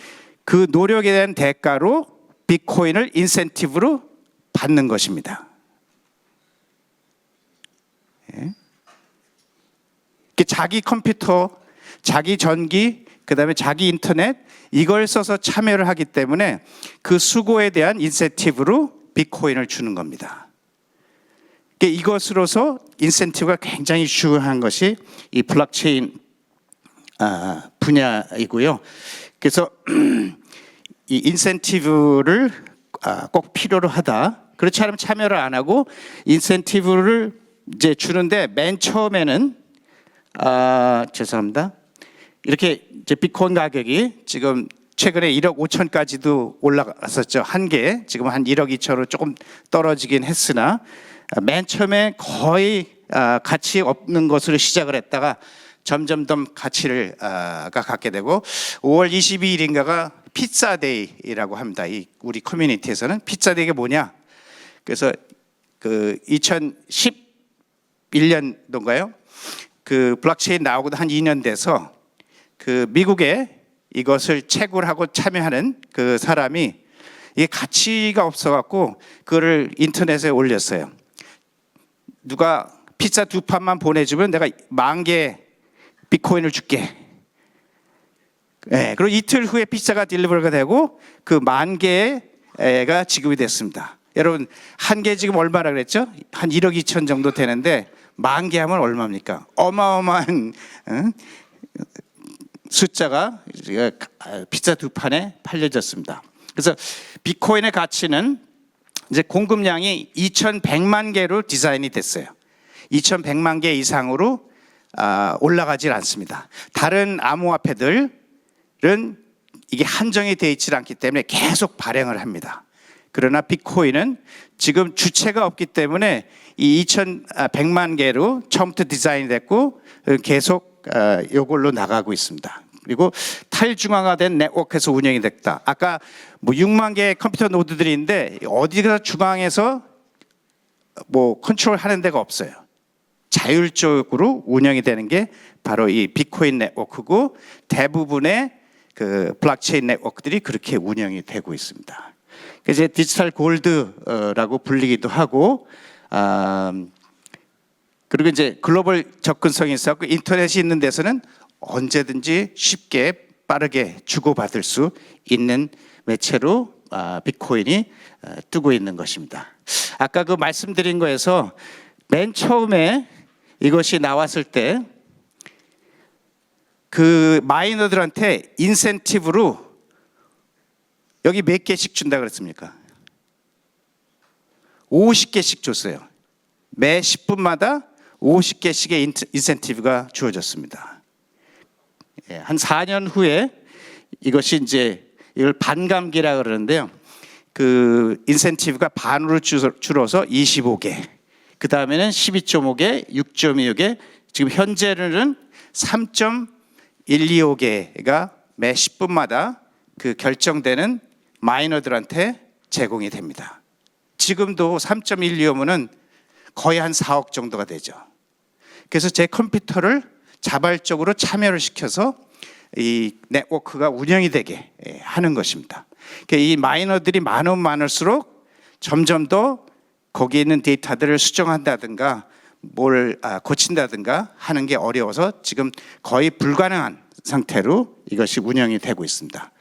그 노력에 대한 대가로 비트코인을 인센티브로 받는 것입니다. 예. 자기 컴퓨터, 자기 전기, 그다음에 자기 인터넷 이걸 써서 참여를 하기 때문에 그 수고에 대한 인센티브로 비트코인을 주는 겁니다. 이것으로서 인센티브가 굉장히 중요한 것이 이 블록체인 분야이고요. 그래서 이 인센티브를 꼭 필요로 하다. 그렇지 않으면 참여를 안 하고 인센티브를 이제 주는데 맨 처음에는 죄송합니다. 이렇게 이제 비트코인 가격이 지금 최근에 1억 5천까지도 올라갔었죠. 한 개. 지금 한 1억 2천으로 조금 떨어지긴 했으나 맨 처음에 거의 가치 없는 것으로 시작을 했다가 점점 더 가치를 갖게 되고 5월 22일인가가 피자데이라고 합니다. 이 우리 커뮤니티에서는 피자데이가 뭐냐? 그래서 그 2011년도인가요? 그 블록체인 나오고도 한 2년 돼서 그 미국에 이것을 채굴하고 참여하는 그 사람이 이게 가치가 없어갖고 그거를 인터넷에 올렸어요. 누가 피자 2판만 보내주면 내가 10,000개 비트코인을 줄게. 네, 그리고 이틀 후에 피자가 딜리버리가 되고 그 10,000개가 지급이 됐습니다. 여러분 한 개 지금 얼마라 그랬죠? 한 1억 2천 정도 되는데 10,000개 하면 얼마입니까? 어마어마한 숫자가 피자 2판에 팔려졌습니다. 그래서 비트코인의 가치는 이제 공급량이 2,100만 개로 디자인이 됐어요. 2,100만 개 이상으로 올라가질 않습니다. 다른 암호화폐들은 이게 한정이 되어 있지 않기 때문에 계속 발행을 합니다. 그러나 비트코인은 지금 주체가 없기 때문에 이 2,100만 개로 처음부터 디자인이 됐고 계속 이걸로 나가고 있습니다. 그리고 탈중앙화된 네트워크에서 운영이 됐다. 아까 뭐 6만 개의 컴퓨터 노드들이 있는데 어디가 중앙에서 뭐 컨트롤하는 데가 없어요. 자율적으로 운영이 되는 게 바로 이 비트코인 네트워크고 대부분의 그 블록체인 네트워크들이 그렇게 운영이 되고 있습니다. 그래서 디지털 골드라고 불리기도 하고 그리고 이제 글로벌 접근성이 있어서 인터넷이 있는 데서는 언제든지 쉽게 빠르게 주고받을 수 있는 매체로 비트코인이 뜨고 있는 것입니다. 아까 그 말씀드린 거에서 맨 처음에 이것이 나왔을 때 그 마이너들한테 인센티브로 여기 몇 개씩 준다 그랬습니까? 50개씩 줬어요. 매 10분마다 50개씩의 인센티브가 주어졌습니다. 한 4년 후에 이것이 이제 이걸 반감기라 그러는데요. 그 인센티브가 반으로 줄어서 25개. 그 다음에는 12.5개, 6.25개. 지금 현재는 3.125개가 매 10분마다 그 결정되는 마이너들한테 제공이 됩니다. 지금도 3.125면 거의 한 4억 정도가 되죠. 그래서 제 컴퓨터를 자발적으로 참여를 시켜서 이 네트워크가 운영이 되게 하는 것입니다. 이 마이너들이 많으면 많을수록 점점 더 거기에 있는 데이터들을 수정한다든가 뭘 고친다든가 하는 게 어려워서 지금 거의 불가능한 상태로 이것이 운영이 되고 있습니다.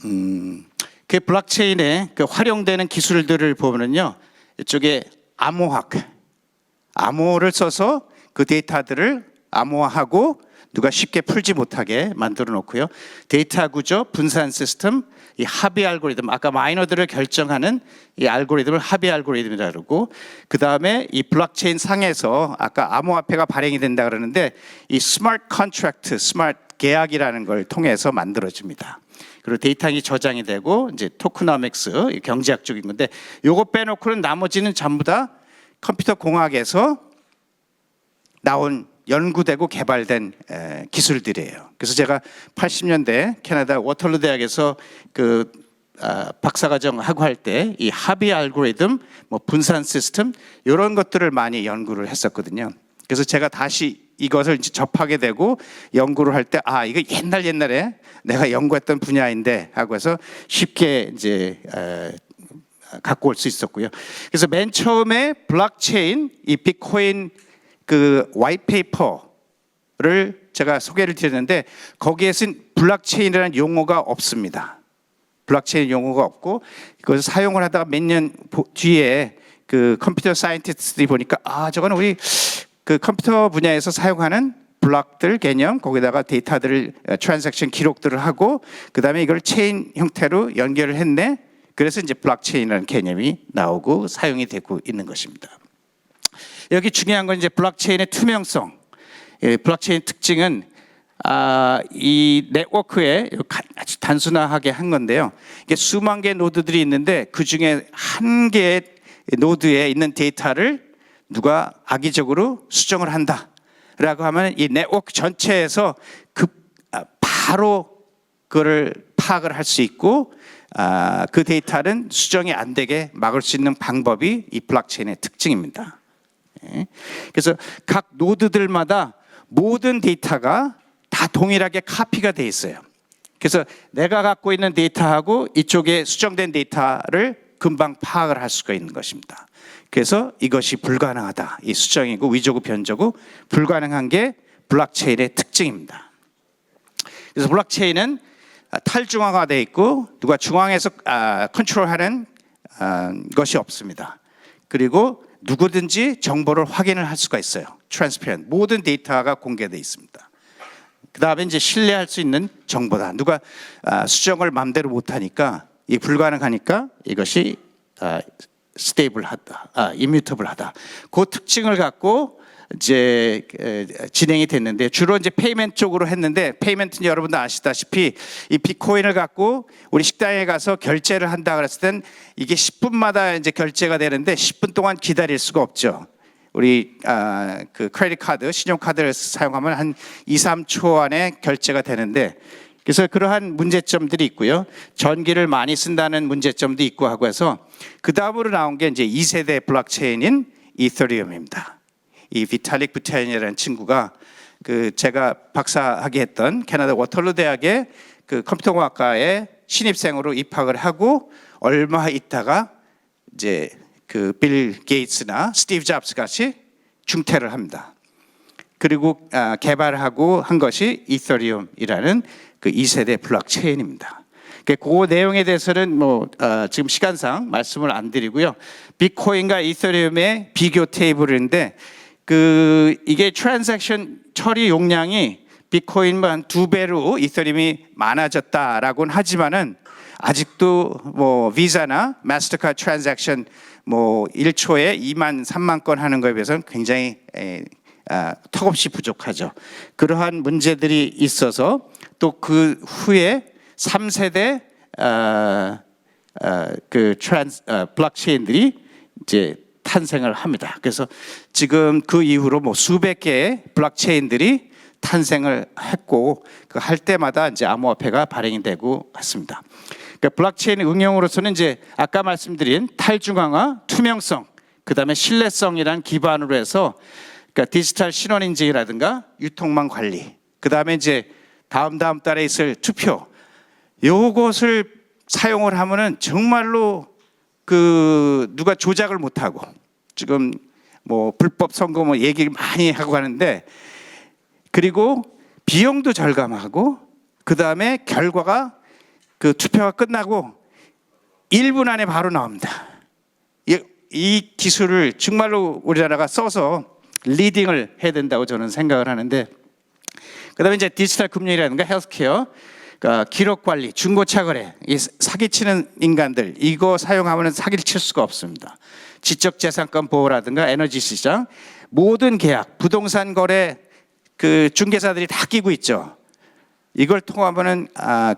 그 블록체인에 그 활용되는 기술들을 보면요, 이쪽에 암호를 써서 그 데이터들을 암호화하고 누가 쉽게 풀지 못하게 만들어 놓고요. 데이터 구조, 분산 시스템, 이 합의 알고리즘, 아까 마이너들을 결정하는 이 알고리즘을 합의 알고리즘이라고 그러고, 그 다음에 이 블록체인 상에서 아까 암호화폐가 발행이 된다 그러는데 이 스마트 컨트랙트, 스마트 계약이라는 걸 통해서 만들어집니다. 그리고 데이터가 저장이 되고 이제 토크노믹스, 경제학적인 건데 요거 빼놓고는 나머지는 전부 다 컴퓨터 공학에서 나온 연구되고 개발된 기술들이에요. 그래서 제가 80년대 캐나다 워털루 대학에서 박사과정 하고 할 때 이 합의 알고리즘, 뭐 분산 시스템 이런 것들을 많이 연구를 했었거든요. 그래서 제가 다시 이것을 이제 접하게 되고 연구를 할 때 이거 옛날에 내가 연구했던 분야인데 하고 해서 쉽게 이제 갖고 올 수 있었고요. 그래서 맨 처음에 블록체인 이 비트코인 화이트 페이퍼를 제가 소개를 드렸는데 거기에서는 블록체인이라는 용어가 없습니다. 블록체인 용어가 없고 그것을 사용을 하다가 몇 년 뒤에 컴퓨터 사이언티스트들이 보니까 저건 우리 컴퓨터 분야에서 사용하는 블록들 개념 거기다가 데이터들을 트랜잭션 기록들을 하고 그다음에 이걸 체인 형태로 연결을 했네. 그래서 이제 블록체인이라는 개념이 나오고 사용이 되고 있는 것입니다. 여기 중요한 건 이제 블록체인의 투명성. 블록체인 특징은 이 네트워크에 아주 단순하게 한 건데요. 이게 수만 개의 노드들이 있는데 그 중에 한 개의 노드에 있는 데이터를 누가 악의적으로 수정을 한다라고 하면 이 네트워크 전체에서 바로 그거를 파악을 할 수 있고 그 데이터는 수정이 안 되게 막을 수 있는 방법이 이 블록체인의 특징입니다. 그래서 각 노드들마다 모든 데이터가 다 동일하게 카피가 돼 있어요. 그래서 내가 갖고 있는 데이터하고 이쪽에 수정된 데이터를 금방 파악을 할 수가 있는 것입니다. 그래서 이것이 불가능하다. 이 수정이고 위조고 변조고 불가능한 게 블록체인의 특징입니다. 그래서 블록체인은 탈중앙화가 돼 있고 누가 중앙에서 컨트롤하는 것이 없습니다. 그리고 누구든지 정보를 확인을 할 수가 있어요. 트랜스페런트 모든 데이터가 공개되어 있습니다. 그 다음에 이제 신뢰할 수 있는 정보다. 누가 수정을 마음대로 못하니까 이 불가능하니까 이것이 스테이블하다, 임뮤터블하다. 그 특징을 갖고 이제 진행이 됐는데 주로 이제 페이먼트 쪽으로 했는데 페이먼트는 여러분도 아시다시피 이 비트코인을 갖고 우리 식당에 가서 결제를 한다 그랬을 땐 이게 10분마다 이제 결제가 되는데 10분 동안 기다릴 수가 없죠. 우리 크레딧 카드, 신용카드를 사용하면 한 2, 3초 안에 결제가 되는데 그래서 그러한 문제점들이 있고요. 전기를 많이 쓴다는 문제점도 있고 하고 해서 그 다음으로 나온 게 이제 2세대 블록체인인 이더리움입니다. 이 비탈릭 부테린이라는 친구가 제가 박사학위 했던 캐나다 워털루 대학의 컴퓨터공학과에 신입생으로 입학을 하고 얼마 있다가 이제 빌 게이츠나 스티브 잡스 같이 중퇴를 합니다. 그리고 개발하고 한 것이 이더리움이라는 2세대 블록체인입니다. 그 내용에 대해서는 지금 시간상 말씀을 안 드리고요. 비트코인과 이더리움의 비교 테이블인데 이게 트랜잭션 처리 용량이 비트코인만 한 2배로 이더리움이 많아졌다라고는 하지만은 아직도 비자나 마스터카드 트랜잭션 1초에 2만 3만 건 하는 거에 비해서는 굉장히 턱없이 부족하죠. 그러한 문제들이 있어서 또 그 후에 3세대 블록체인들이 이제 탄생을 합니다. 그래서 지금 그 이후로 수백 개의 블록체인들이 탄생을 했고 할 때마다 이제 암호화폐가 발행이 되고 했습니다. 그러니까 블록체인 응용으로서는 이제 아까 말씀드린 탈중앙화, 투명성, 그다음에 신뢰성이란 기반으로 해서 그러니까 디지털 신원 인증이라든가 유통망 관리, 그다음에 이제 다음 달에 있을 투표, 요것을 사용을 하면은 정말로 누가 조작을 못하고 지금 불법 선거 얘기를 많이 하고 가는데 그리고 비용도 절감하고 그 다음에 결과가 투표가 끝나고 1분 안에 바로 나옵니다. 이 기술을 정말로 우리나라가 써서 리딩을 해야 된다고 저는 생각을 하는데 그 다음에 이제 디지털 금융이라든가 헬스케어, 그러니까 기록 관리, 중고차 거래, 이 사기치는 인간들 이거 사용하면 사기를 칠 수가 없습니다. 지적재산권 보호라든가 에너지 시장, 모든 계약, 부동산 거래 중개사들이 다 끼고 있죠. 이걸 통하면은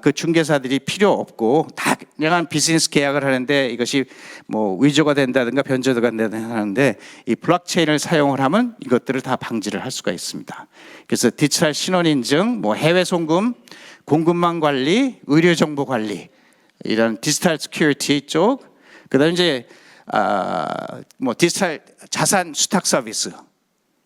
그 중개사들이 필요 없고 다양한 비즈니스 계약을 하는데 이것이 뭐 위조가 된다든가 변조가 된다든가 하는데 이 블록체인을 사용을 하면 이것들을 다 방지를 할 수가 있습니다. 그래서 디지털 신원 인증, 뭐 해외 송금, 공급망 관리, 의료 정보 관리 이런 디지털 시큐리티 쪽, 그다음에 이제 뭐 디지털 자산 수탁 서비스.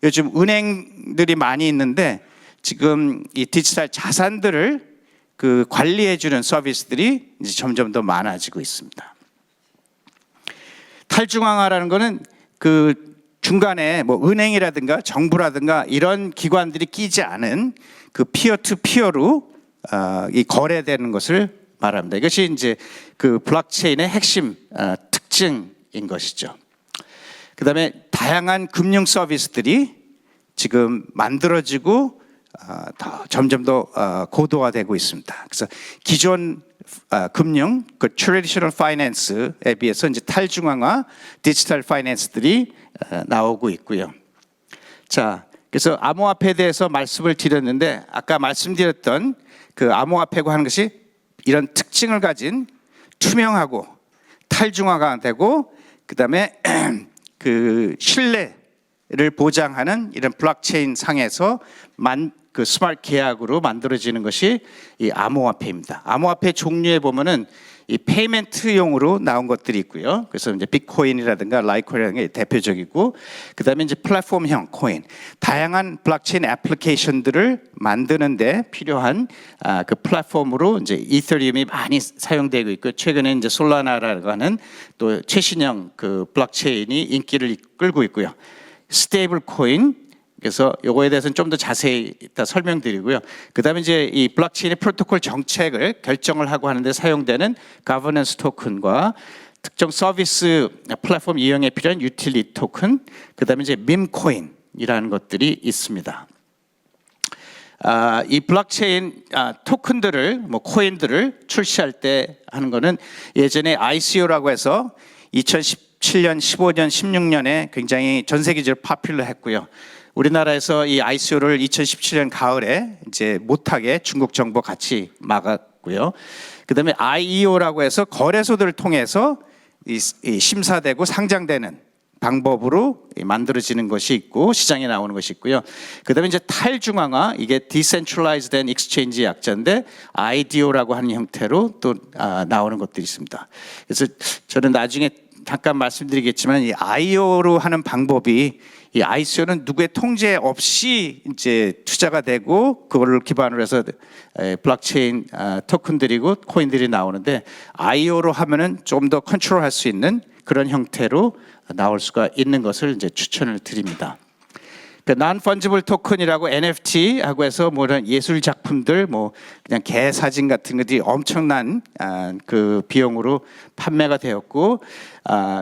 요즘 은행들이 많이 있는데 지금 이 디지털 자산들을 그 관리해주는 서비스들이 이제 점점 더 많아지고 있습니다. 탈중앙화라는 거는 그 중간에 뭐 은행이라든가 정부라든가 이런 기관들이 끼지 않은 그 피어 투 피어로 이 거래되는 것을 말합니다. 이것이 이제 그 블록체인의 핵심 특징인 것이죠. 그다음에 다양한 금융 서비스들이 지금 만들어지고 점점 더 고도화되고 있습니다. 그래서 기존 금융, 그 트래디셔널 파이낸스에 비해서 이제 탈중앙화 디지털 파이낸스들이 나오고 있고요. 자, 그래서 암호화폐에 대해서 말씀을 드렸는데 아까 말씀드렸던 그 암호화폐고 하는 것이 이런 특징을 가진 투명하고 탈중앙화가 되고 그다음에 그 신뢰를 보장하는 이런 블록체인 상에서 그 스마트 계약으로 만들어지는 것이 이 암호화폐입니다. 암호화폐 종류에 보면은 이 페이먼트용으로 나온 것들이 있고요. 그래서 이제 비트코인이라든가 라이트코인이라는 게 대표적이고, 그다음에 이제 플랫폼형 코인, 다양한 블록체인 애플리케이션들을 만드는데 필요한 그 플랫폼으로 이제 이더리움이 많이 사용되고 있고, 최근에 이제 솔라나라고 하는 또 최신형 그 블록체인이 인기를 끌고 있고요. 스테이블 코인. 그래서 요거에 대해서는 좀 더 자세히 이따 설명드리고요. 그다음에 이제 이 블록체인의 프로토콜 정책을 결정을 하고 하는데 사용되는 가버넌스 토큰과 특정 서비스 플랫폼 이용에 필요한 유틸리티 토큰, 그다음에 이제 밈코인이라는 것들이 있습니다. 이 블록체인 토큰들을 뭐 코인들을 출시할 때 하는 거는 예전에 ICO라고 해서 2017년, 15년, 16년에 굉장히 전 세계적으로 파퓰러했고요. 우리나라에서 이 ICO를 2017년 가을에 이제 못하게 중국 정부 같이 막았고요. 그다음에 IEO라고 해서 거래소들을 통해서 이 심사되고 상장되는 방법으로 만들어지는 것이 있고 시장에 나오는 것이 있고요. 그다음에 이제 탈중앙화, 이게 Decentralized and Exchange 약자인데 IDO라고 하는 형태로 또 나오는 것들이 있습니다. 그래서 저는 나중에 잠깐 말씀드리겠지만 이 IO로 하는 방법이, 이 ICO는 누구의 통제 없이 이제 투자가 되고 그거를 기반으로 해서 블록체인 토큰들이고 코인들이 나오는데, IO로 하면은 좀 더 컨트롤할 수 있는 그런 형태로 나올 수가 있는 것을 이제 추천을 드립니다. non-fungible 토큰이라고 NFT하고 해서 뭐 이런 예술 작품들, 뭐 그냥 개 사진 같은 것들이 엄청난 그 비용으로 판매가 되었고,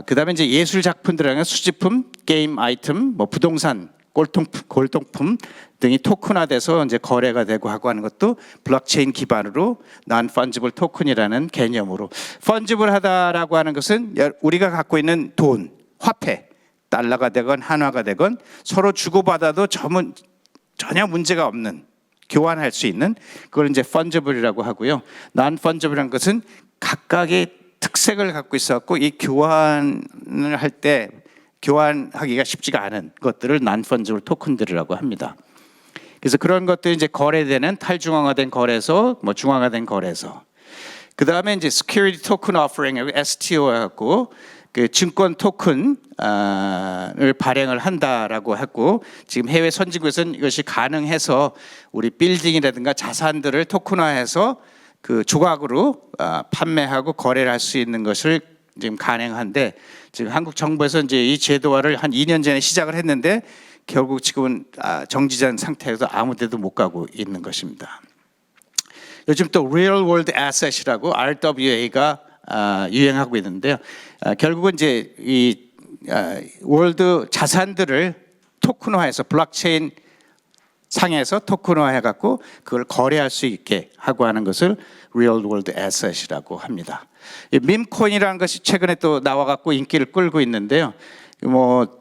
그다음에 이제 예술 작품들이랑 수집품, 게임 아이템, 뭐 부동산, 골동품 등이 토큰화돼서 이제 거래가 되고 하고 하는 것도 블록체인 기반으로 non-fungible 토큰이라는 개념으로. fungible 하다라고 하는 것은 우리가 갖고 있는 돈, 화폐, 달러가 되건 한화가 되건 서로 주고받아도 전혀 문제가 없는, 교환할 수 있는, 그걸 이제 fungible이라고 하고요. non-fungible이라는 것은 각각의 특색을 갖고 있었고 이 교환을 할 때 교환하기가 쉽지가 않은 것들을 non-fungible 토큰들이라고 합니다. 그래서 그런 것들이 이제 거래되는 탈중앙화된 거래소, 뭐 중앙화된 거래소. 그 다음에 이제 security token offering, STO하고 그 증권 토큰을 발행을 한다라고 했고, 지금 해외 선진국에서는 이것이 가능해서 우리 빌딩이라든가 자산들을 토큰화해서 그 조각으로 판매하고 거래를 할 수 있는 것을 지금 가능한데, 지금 한국 정부에서 이제 이 제도화를 한 2년 전에 시작을 했는데 결국 지금은 정지된 상태에서 아무 데도 못 가고 있는 것입니다. 요즘 또 Real World Asset이라고 RWA가 유행하고 있는데요. 결국은 이제 이 월드 자산들을 토큰화해서 블록체인 상에서 토큰화해 갖고 그걸 거래할 수 있게 하고 하는 것을 Real World Asset이라고 합니다. 이 밈코인이라는 것이 최근에 또 나와 갖고 인기를 끌고 있는데요. 뭐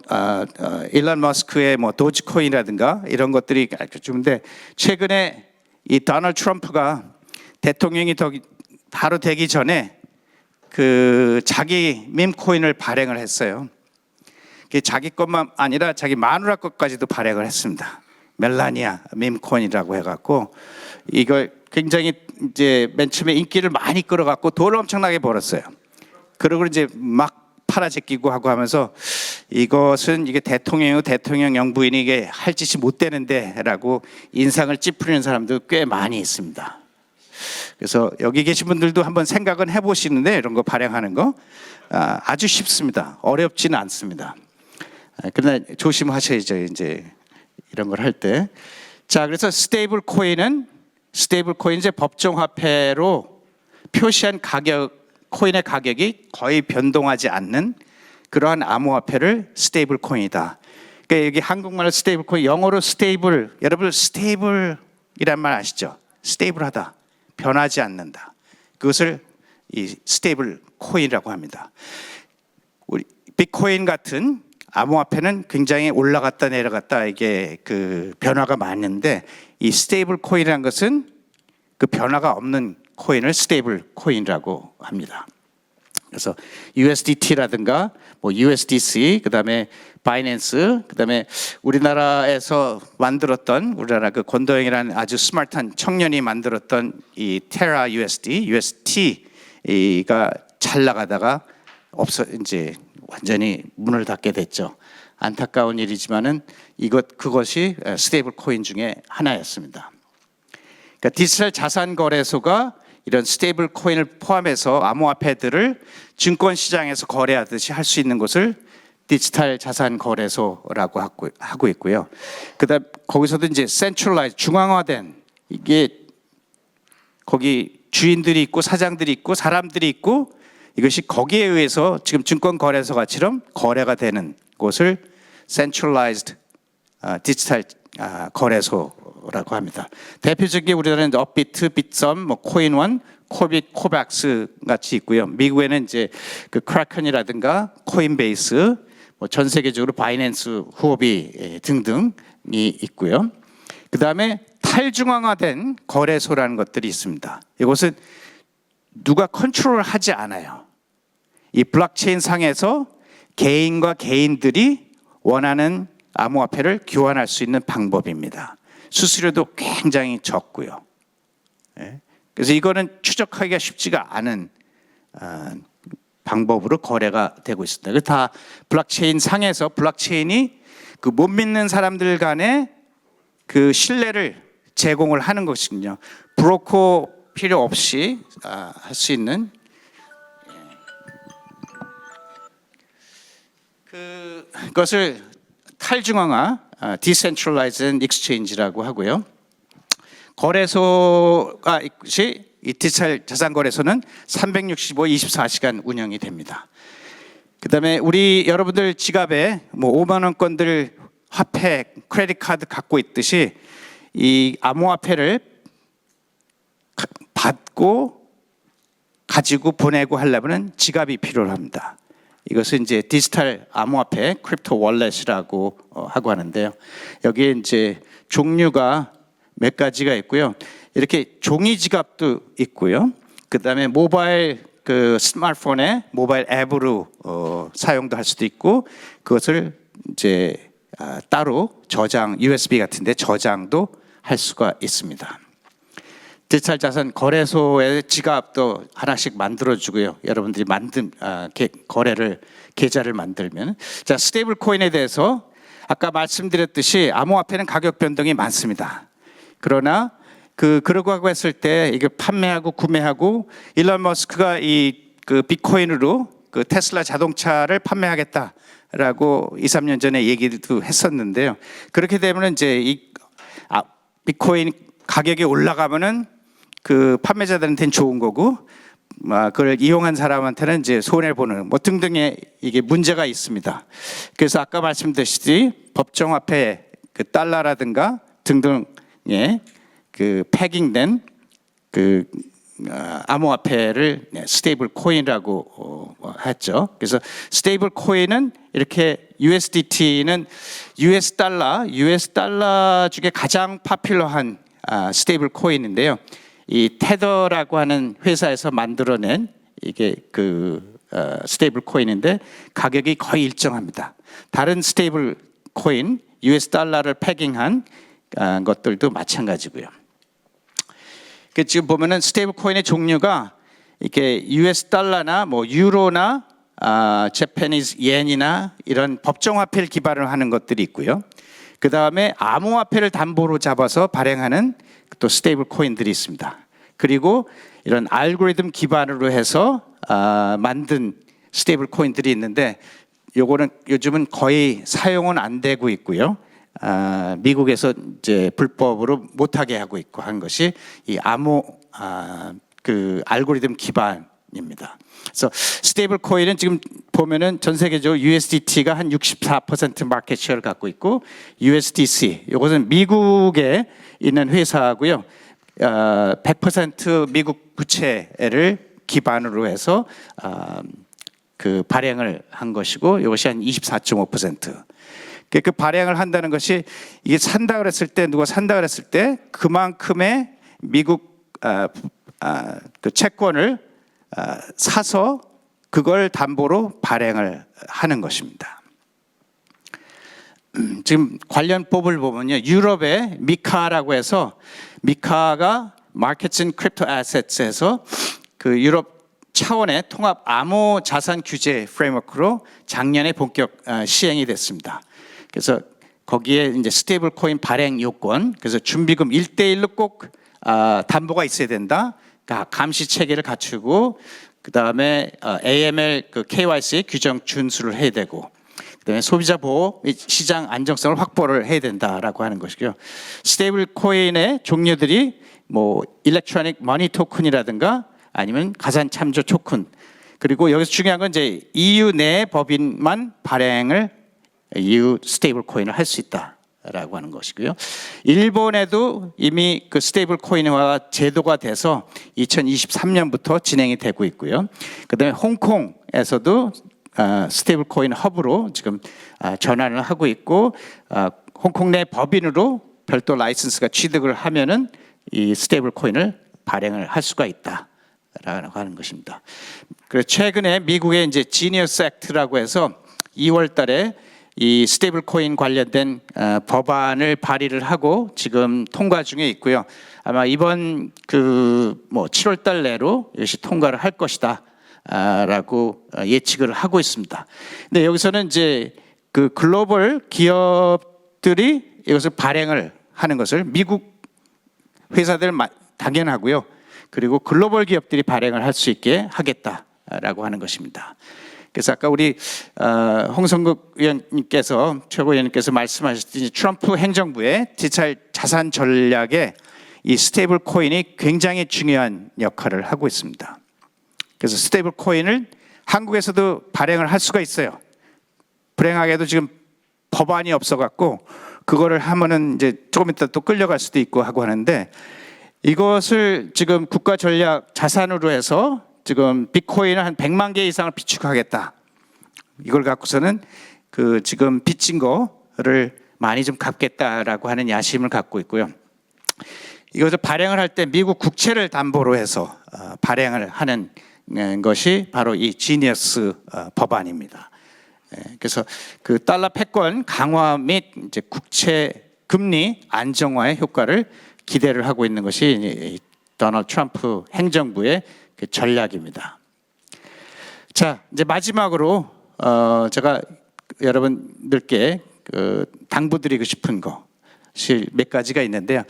일론 머스크의 뭐 도지코인이라든가 이런 것들이 좋은데, 최근에 이 도널드 트럼프가 대통령이 바로 되기 전에 그 자기 밈코인을 발행을 했어요. 자기 것만 아니라 자기 마누라 것까지도 발행을 했습니다. 멜라니아 밈코인이라고 해갖고 이걸 굉장히 이제 맨 처음에 인기를 많이 끌어갖고 돈을 엄청나게 벌었어요. 그리고 이제 막 팔아제끼고 하고 하면서 이것은 이게 대통령 영부인이 이게 할 짓이 못 되는데라고 인상을 찌푸리는 사람도 꽤 많이 있습니다. 그래서 여기 계신 분들도 한번 생각은 해보시는데 이런 거 발행하는 거 아주 쉽습니다. 어렵지는 않습니다. 그러나 조심하셔야죠. 이제 이런 걸 할 때. 자, 그래서 스테이블 코인은 이제 법정 화폐로 표시한 코인의 가격이 거의 변동하지 않는 그러한 암호화폐를 스테이블 코인이다. 그러니까 여기 한국말로 스테이블 코인, 영어로 스테이블. 여러분 스테이블이란 말 아시죠? 스테이블하다, 변하지 않는다. 그것을 이 스테이블 코인이라고 합니다. 우리 비트코인 같은 암호화폐는 굉장히 올라갔다 내려갔다 이게 그 변화가 많은데 이 스테이블 코인이라는 것은 그 변화가 없는 코인을 스테이블 코인이라고 합니다. 그래서 USDT라든가 뭐 USDC, 그다음에 바이낸스, 그다음에 우리나라에서 만들었던 우리나라 그 권도영이라는 아주 스마트한 청년이 만들었던 이 테라 UST가 잘 나가다가 이제 완전히 문을 닫게 됐죠. 안타까운 일이지만은 그것이 스테이블 코인 중에 하나였습니다. 그러니까 디지털 자산 거래소가 이런 스테이블 코인을 포함해서 암호화폐들을 증권 시장에서 거래하듯이 할 수 있는 것을 디지털 자산 거래소라고 하고 있고요. 그다음 거기서도 이제 센트럴라이즈 중앙화된 이게 거기 주인들이 있고 사장들이 있고 사람들이 있고 이것이 거기에 의해서 지금 증권 거래소 같이럼 거래가 되는 곳을 센트럴라이즈드 디지털 거래소라고 합니다. 대표적인 우리나라는 업비트, 빗썸, 뭐 코인원, 코빗, 코박스 같이 있고요. 미국에는 이제 그 크라켄이라든가 코인베이스, 뭐 전 세계적으로 바이낸스, 후오비 등등이 있고요. 그 다음에 탈중앙화된 거래소라는 것들이 있습니다. 이것은 누가 컨트롤을 하지 않아요. 이 블록체인 상에서 개인과 개인들이 원하는 암호화폐를 교환할 수 있는 방법입니다. 수수료도 굉장히 적고요. 그래서 이거는 추적하기가 쉽지가 않은 방법으로 거래가 되고 있습니다. 그래서 다 블록체인 상에서 블록체인이 그 못 믿는 사람들 간의 그 신뢰를 제공을 하는 것이군요. 브로커 필요 없이 할 수 있는 그것을 탈중앙화, Decentralized Exchange라고 하고요. 거래소가 이 디지털 자산 거래소는 365, 24시간 운영이 됩니다. 그다음에 우리 여러분들 지갑에 뭐 5만 원권들 화폐, 크레딧 카드 갖고 있듯이 이 암호화폐를 받고 가지고 보내고 하려면 지갑이 필요합니다. 이것은 이제 디지털 암호화폐 크립토 월렛이라고 하고 하는데요. 여기에 이제 종류가 몇 가지가 있고요. 이렇게 종이 지갑도 있고요. 그다음에 모바일 그 스마트폰에 모바일 앱으로 사용도 할 수도 있고 그것을 이제 따로 저장 USB 같은데 저장도 할 수가 있습니다. 디지털 자산 거래소의 지갑도 하나씩 만들어주고요. 여러분들이 거래를 계좌를 만들면 자 스테이블 코인에 대해서 아까 말씀드렸듯이 암호화폐는 가격 변동이 많습니다. 그러나 그러고 하고 했을 때 이게 판매하고 구매하고 일론 머스크가 그 비트코인으로 그 테슬라 자동차를 판매하겠다라고 2, 3년 전에 얘기도 했었는데요. 그렇게 되면 이제 비트코인 가격이 올라가면은 그 판매자들한테는 좋은 거고, 그걸 이용한 사람한테는 이제 손해 보는 뭐 등등의 이게 문제가 있습니다. 그래서 아까 말씀드렸듯이 법정화폐 그 달러라든가 등등의 그 패깅된 그 암호화폐를 스테이블 코인이라고 했죠. 그래서 스테이블 코인은 이렇게 USDT는 US 달러 중에 가장 파퓰러한 스테이블 코인인데요. 이 테더라고 하는 회사에서 만들어낸 이게 스테이블 코인인데 가격이 거의 일정합니다. 다른 스테이블 코인 US 달러를 패깅한 것들도 마찬가지고요. 지금 보면은 스테이블 코인의 종류가 이렇게 US 달러나 뭐 유로나 재패니즈 옌이나 이런 법정화폐를 기반으로 하는 것들이 있고요. 그 다음에 암호화폐를 담보로 잡아서 발행하는 또 스테이블 코인들이 있습니다. 그리고 이런 알고리즘 기반으로 해서 만든 스테이블 코인들이 있는데 요거는 요즘은 거의 사용은 안 되고 있고요. 미국에서 이제 불법으로 못하게 하고 있고 한 것이 이 알고리즘 기반입니다. 그래서 스테이블 코인은 지금 보면은 전 세계적으로 USDT가 한 64% 마켓 셰어를 갖고 있고 USDC 이것은 미국에 있는 회사고요. 100% 미국 부채를 기반으로 해서 발행을 한 것이고 이것이 한 24.5%. 그 발행을 한다는 것이 이게 산다 그랬을 때 누가 산다 그랬을 때 그만큼의 미국 그 채권을 사서 그걸 담보로 발행을 하는 것입니다. 지금 관련법을 보면요, 유럽의 미카라고 해서 미카가 Markets in Crypto Assets에서 그 유럽 차원의 통합 암호 자산 규제 프레임워크로 작년에 본격 시행이 됐습니다. 그래서 거기에 이제 스테이블 코인 발행 요건, 그래서 준비금 1대1로 꼭 담보가 있어야 된다. 감시 체계를 갖추고 그다음에 AML KYC 규정 준수를 해야 되고 그다음에 소비자 보호, 시장 안정성을 확보를 해야 된다라고 하는 것이고요. 스테이블 코인의 종류들이 뭐 일렉트로닉 머니 토큰이라든가 아니면 가산 참조 토큰, 그리고 여기서 중요한 건 이제 EU 내 법인만 발행을 EU 스테이블 코인을 할 수 있다라고 하는 것이고요. 일본에도 이미 그 스테이블 코인화 제도가 돼서 2023년부터 진행이 되고 있고요. 그다음에 홍콩에서도 스테이블 코인 허브로 지금 전환을 하고 있고 홍콩 내 법인으로 별도 라이선스가 취득을 하면은 이 스테이블 코인을 발행을 할 수가 있다라고 하는 것입니다. 그래서 최근에 미국의 이제 지니어스 액트라고 해서 2월달에 이 스테이블 코인 관련된 법안을 발의를 하고 지금 통과 중에 있고요. 아마 이번 7월달 내로 이것이 통과를 할 것이다. 라고 예측을 하고 있습니다. 근데 여기서는 이제 그 글로벌 기업들이 이것을 발행을 하는 것을 미국 회사들 당연하고요. 그리고 글로벌 기업들이 발행을 할 수 있게 하겠다라고 하는 것입니다. 그래서 아까 우리 홍성국 의원님께서 최고위원님께서 말씀하셨듯이 트럼프 행정부의 디지털 자산 전략에 이 스테이블 코인이 굉장히 중요한 역할을 하고 있습니다. 그래서 스테이블 코인을 한국에서도 발행을 할 수가 있어요. 불행하게도 지금 법안이 없어갖고 그거를 하면은 이제 조금 이따 또 끌려갈 수도 있고 하고 하는데 이것을 지금 국가 전략 자산으로 해서 지금 비트코인을 한 100만 개 이상을 비축하겠다. 이걸 갖고서는 그 지금 빚진 거를 많이 좀 갚겠다라고 하는 야심을 갖고 있고요. 이것을 발행을 할 때 미국 국채를 담보로 해서 발행을 하는 것이 바로 이 지니어스 법안입니다. 그래서 그 달러 패권 강화 및 이제 국채 금리 안정화의 효과를 기대를 하고 있는 것이 도널드 트럼프 행정부의 그 전략입니다. 자, 이제 마지막으로 제가 여러분들께 당부드리고 싶은 것이 몇 가지가 있는데요.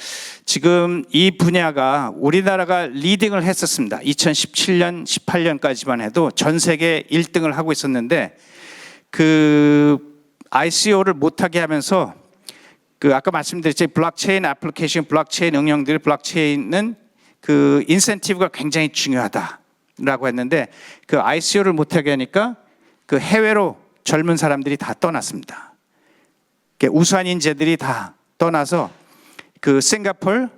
지금 이 분야가 우리나라가 리딩을 했었습니다. 2017년, 18년까지만 해도 전 세계 1등을 하고 있었는데 그 ICO를 못하게 하면서 그 아까 말씀드렸죠. 블록체인 애플리케이션, 블록체인 응용들, 블록체인은 그 인센티브가 굉장히 중요하다라고 했는데 그 ICO를 못하게 하니까 그 해외로 젊은 사람들이 다 떠났습니다. 우수한 인재들이 다 떠나서 그 싱가포르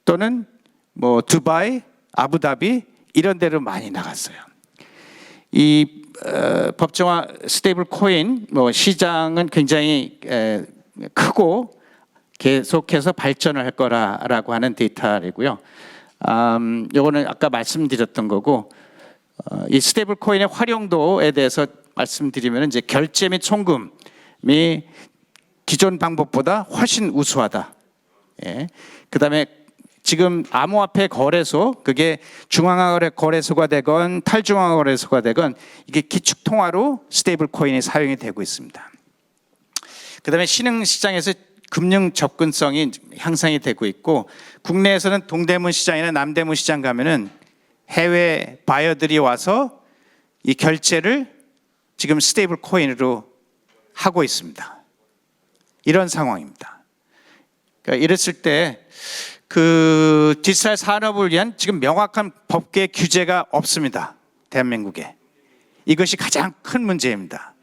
또는 뭐 두바이, 아부다비 이런 데로 많이 나갔어요. 이 법정화 스테이블 코인 뭐 시장은 굉장히 크고 계속해서 발전을 할 거라고 하는 데이터이고요. 요거는 아까 말씀드렸던 거고, 이 스테이블 코인의 활용도에 대해서 말씀드리면 이제 결제 및 송금이 기존 방법보다 훨씬 우수하다. 예. 그다음에 지금 암호화폐 거래소, 그게 중앙화 거래소가 되건 탈중앙화 거래소가 되건 이게 기축 통화로 스테이블 코인이 사용이 되고 있습니다. 그다음에 신흥 시장에서 금융 접근성이 향상이 되고 있고, 국내에서는 동대문 시장이나 남대문 시장 가면은 해외 바이어들이 와서 이 결제를 지금 스테이블 코인으로 하고 있습니다. 이런 상황입니다. 그러니까 이랬을 때 그 디지털 산업을 위한 지금 명확한 법계 규제가 없습니다. 대한민국에. 이것이 가장 큰 문제입니다.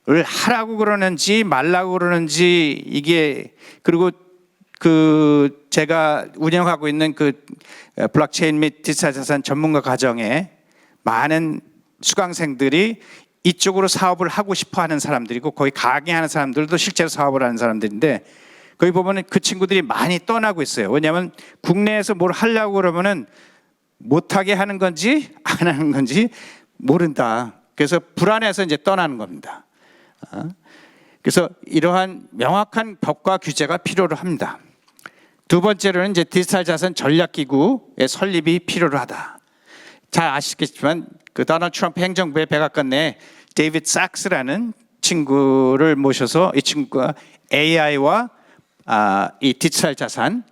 을 하라고 그러는지 말라고 그러는지, 이게, 그리고 그 제가 운영하고 있는 그 블록체인 및 디지털 자산 전문가 과정에 많은 수강생들이 이쪽으로 사업을 하고 싶어 하는 사람들이고, 거기 강의하는 사람들도 실제로 사업을 하는 사람들인데, 거기 보면은 그 친구들이 많이 떠나고 있어요. 왜냐하면 국내에서 뭘 하려고 그러면은 못하게 하는 건지 안 하는 건지 모른다. 그래서 불안해서 이제 떠나는 겁니다. 그래서 이러한 명확한 법과 규제가 필요로 합니다. 두 번째로는 이제 디지털 자산 전략기구의 설립이 필요로 하다. 잘 아시겠지만 그 도널드 트럼프 행정부의 백악관 내에 데이비드 삭스라는 친구를 모셔서 이 친구가 AI와 이 디지털 자산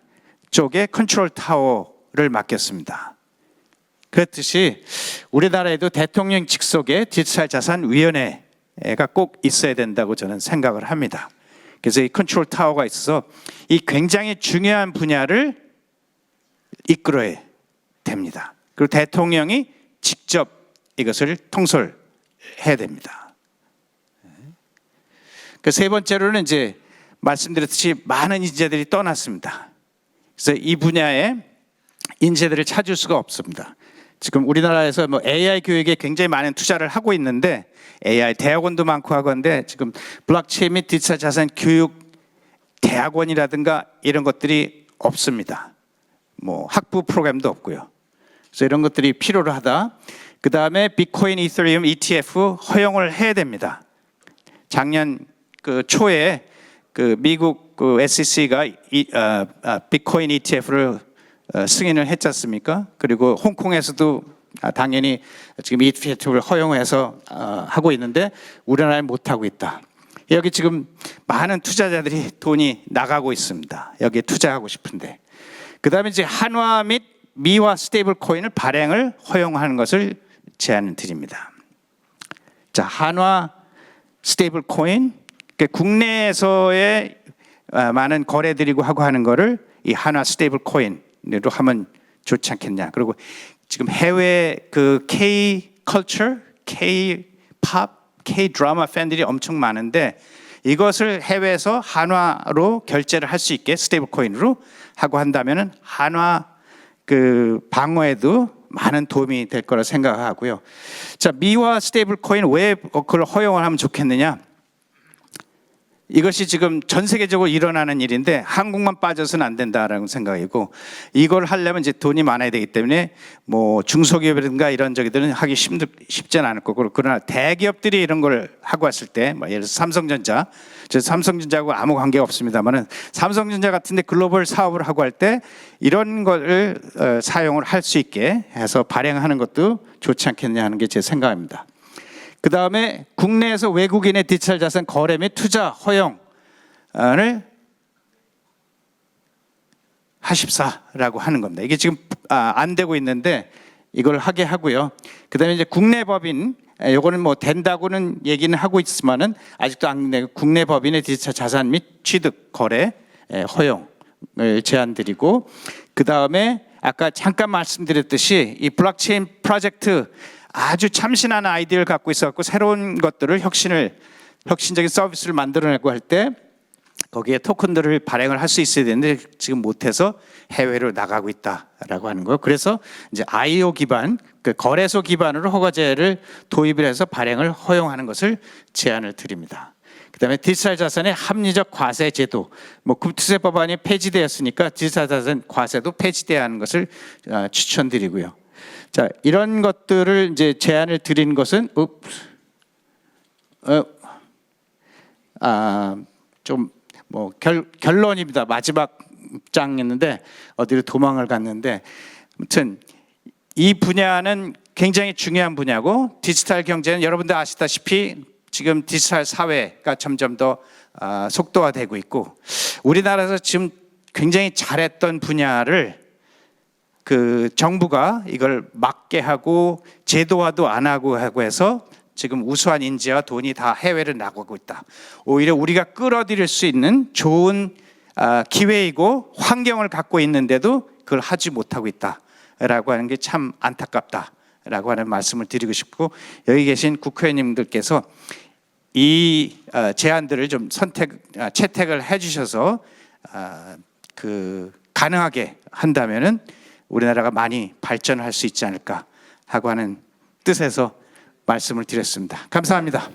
쪽에 컨트롤 타워를 맡겼습니다. 그렇듯이 우리나라에도 대통령 직속의 디지털 자산 위원회가 꼭 있어야 된다고 저는 생각을 합니다. 그래서 이 컨트롤 타워가 있어서 이 굉장히 중요한 분야를 이끌어야 됩니다. 그리고 대통령이 직접 이것을 통솔해야 됩니다. 그 세 번째로는 이제 말씀드렸듯이 많은 인재들이 떠났습니다. 그래서 이 분야에 인재들을 찾을 수가 없습니다. 지금 우리나라에서 뭐 AI 교육에 굉장히 많은 투자를 하고 있는데, AI 대학원도 많고 하건데, 지금 블록체인 및 디지털 자산 교육 대학원이라든가 이런 것들이 없습니다. 뭐 학부 프로그램도 없고요. 그래서 이런 것들이 필요로 하다. 그 다음에 비트코인, 이더리움, ETF 허용을 해야 됩니다. 작년 그 초에 그 미국 그 SEC가 비트코인 ETF를 승인을 했지 않습니까? 그리고 홍콩에서도 당연히 지금 ETF를 허용해서 하고 있는데 우리나라는 못 하고 있다. 여기 지금 많은 투자자들이 돈이 나가고 있습니다. 여기에 투자하고 싶은데. 그다음에 이제 한화 및 미화 스테이블 코인을 발행을 허용하는 것을 제안을 드립니다. 자, 한화 스테이블 코인, 국내에서의 많은 거래들이고 하고 하는 거를 이 한화 스테이블 코인으로 하면 좋지 않겠냐. 그리고 지금 해외 그 K 컬처, K 팝, K 드라마 팬들이 엄청 많은데, 이것을 해외에서 한화로 결제를 할 수 있게 스테이블 코인으로 하고 한다면은 한화 그 방어에도 많은 도움이 될 거라 생각하고요. 자, 미화 스테이블 코인 왜 그걸 허용을 하면 좋겠느냐? 이것이 지금 전 세계적으로 일어나는 일인데 한국만 빠져서는 안 된다라는 생각이고, 이걸 하려면 이제 돈이 많아야 되기 때문에 뭐 중소기업이라든가 이런 저기들은 하기 쉽지는 않을 거고, 그러나 대기업들이 이런 걸 하고 왔을 때, 뭐 예를 들어서 삼성전자, 저 삼성전자하고 아무 관계가 없습니다만은 삼성전자 같은데 글로벌 사업을 하고 할 때 이런 걸 사용을 할 수 있게 해서 발행하는 것도 좋지 않겠냐 하는 게 제 생각입니다. 그 다음에 국내에서 외국인의 디지털 자산 거래 및 투자 허용을 하십사라고 하는 겁니다. 이게 지금 안 되고 있는데 이걸 하게 하고요. 그 다음에 이제 국내 법인, 요거는 뭐 된다고는 얘기는 하고 있지만은 아직도 안 되고, 국내 법인의 디지털 자산 및 취득 거래 허용을 제안드리고, 그 다음에 아까 잠깐 말씀드렸듯이 이 블록체인 프로젝트 아주 참신한 아이디어를 갖고 있어갖고 새로운 것들을 혁신적인 서비스를 만들어내고 할 때 거기에 토큰들을 발행을 할 수 있어야 되는데 지금 못해서 해외로 나가고 있다라고 하는 거예요. 그래서 이제 IO 기반, 그 거래소 기반으로 허가제를 도입을 해서 발행을 허용하는 것을 제안을 드립니다. 그다음에 디지털 자산의 합리적 과세 제도, 뭐 급투세 법안이 폐지되었으니까 디지털 자산 과세도 폐지돼야 하는 것을 추천드리고요. 자, 이런 것들을 이제 제안을 드린 것은 좀 뭐 결론입니다. 마지막 장이었는데 어디로 도망을 갔는데, 아무튼 이 분야는 굉장히 중요한 분야고, 디지털 경제는 여러분들 아시다시피 지금 디지털 사회가 점점 더 속도화되고 있고, 우리나라에서 지금 굉장히 잘했던 분야를 그 정부가 이걸 막게 하고 제도화도 안 하고 해서 지금 우수한 인재와 돈이 다 해외를 나가고 있다. 오히려 우리가 끌어들일 수 있는 좋은 기회이고 환경을 갖고 있는데도 그걸 하지 못하고 있다라고 하는 게 참 안타깝다라고 하는 말씀을 드리고 싶고, 여기 계신 국회의원님들께서 이 제안들을 좀 채택을 해주셔서 그 가능하게 한다면은 우리나라가 많이 발전할 수 있지 않을까 하고 하는 뜻에서 말씀을 드렸습니다. 감사합니다.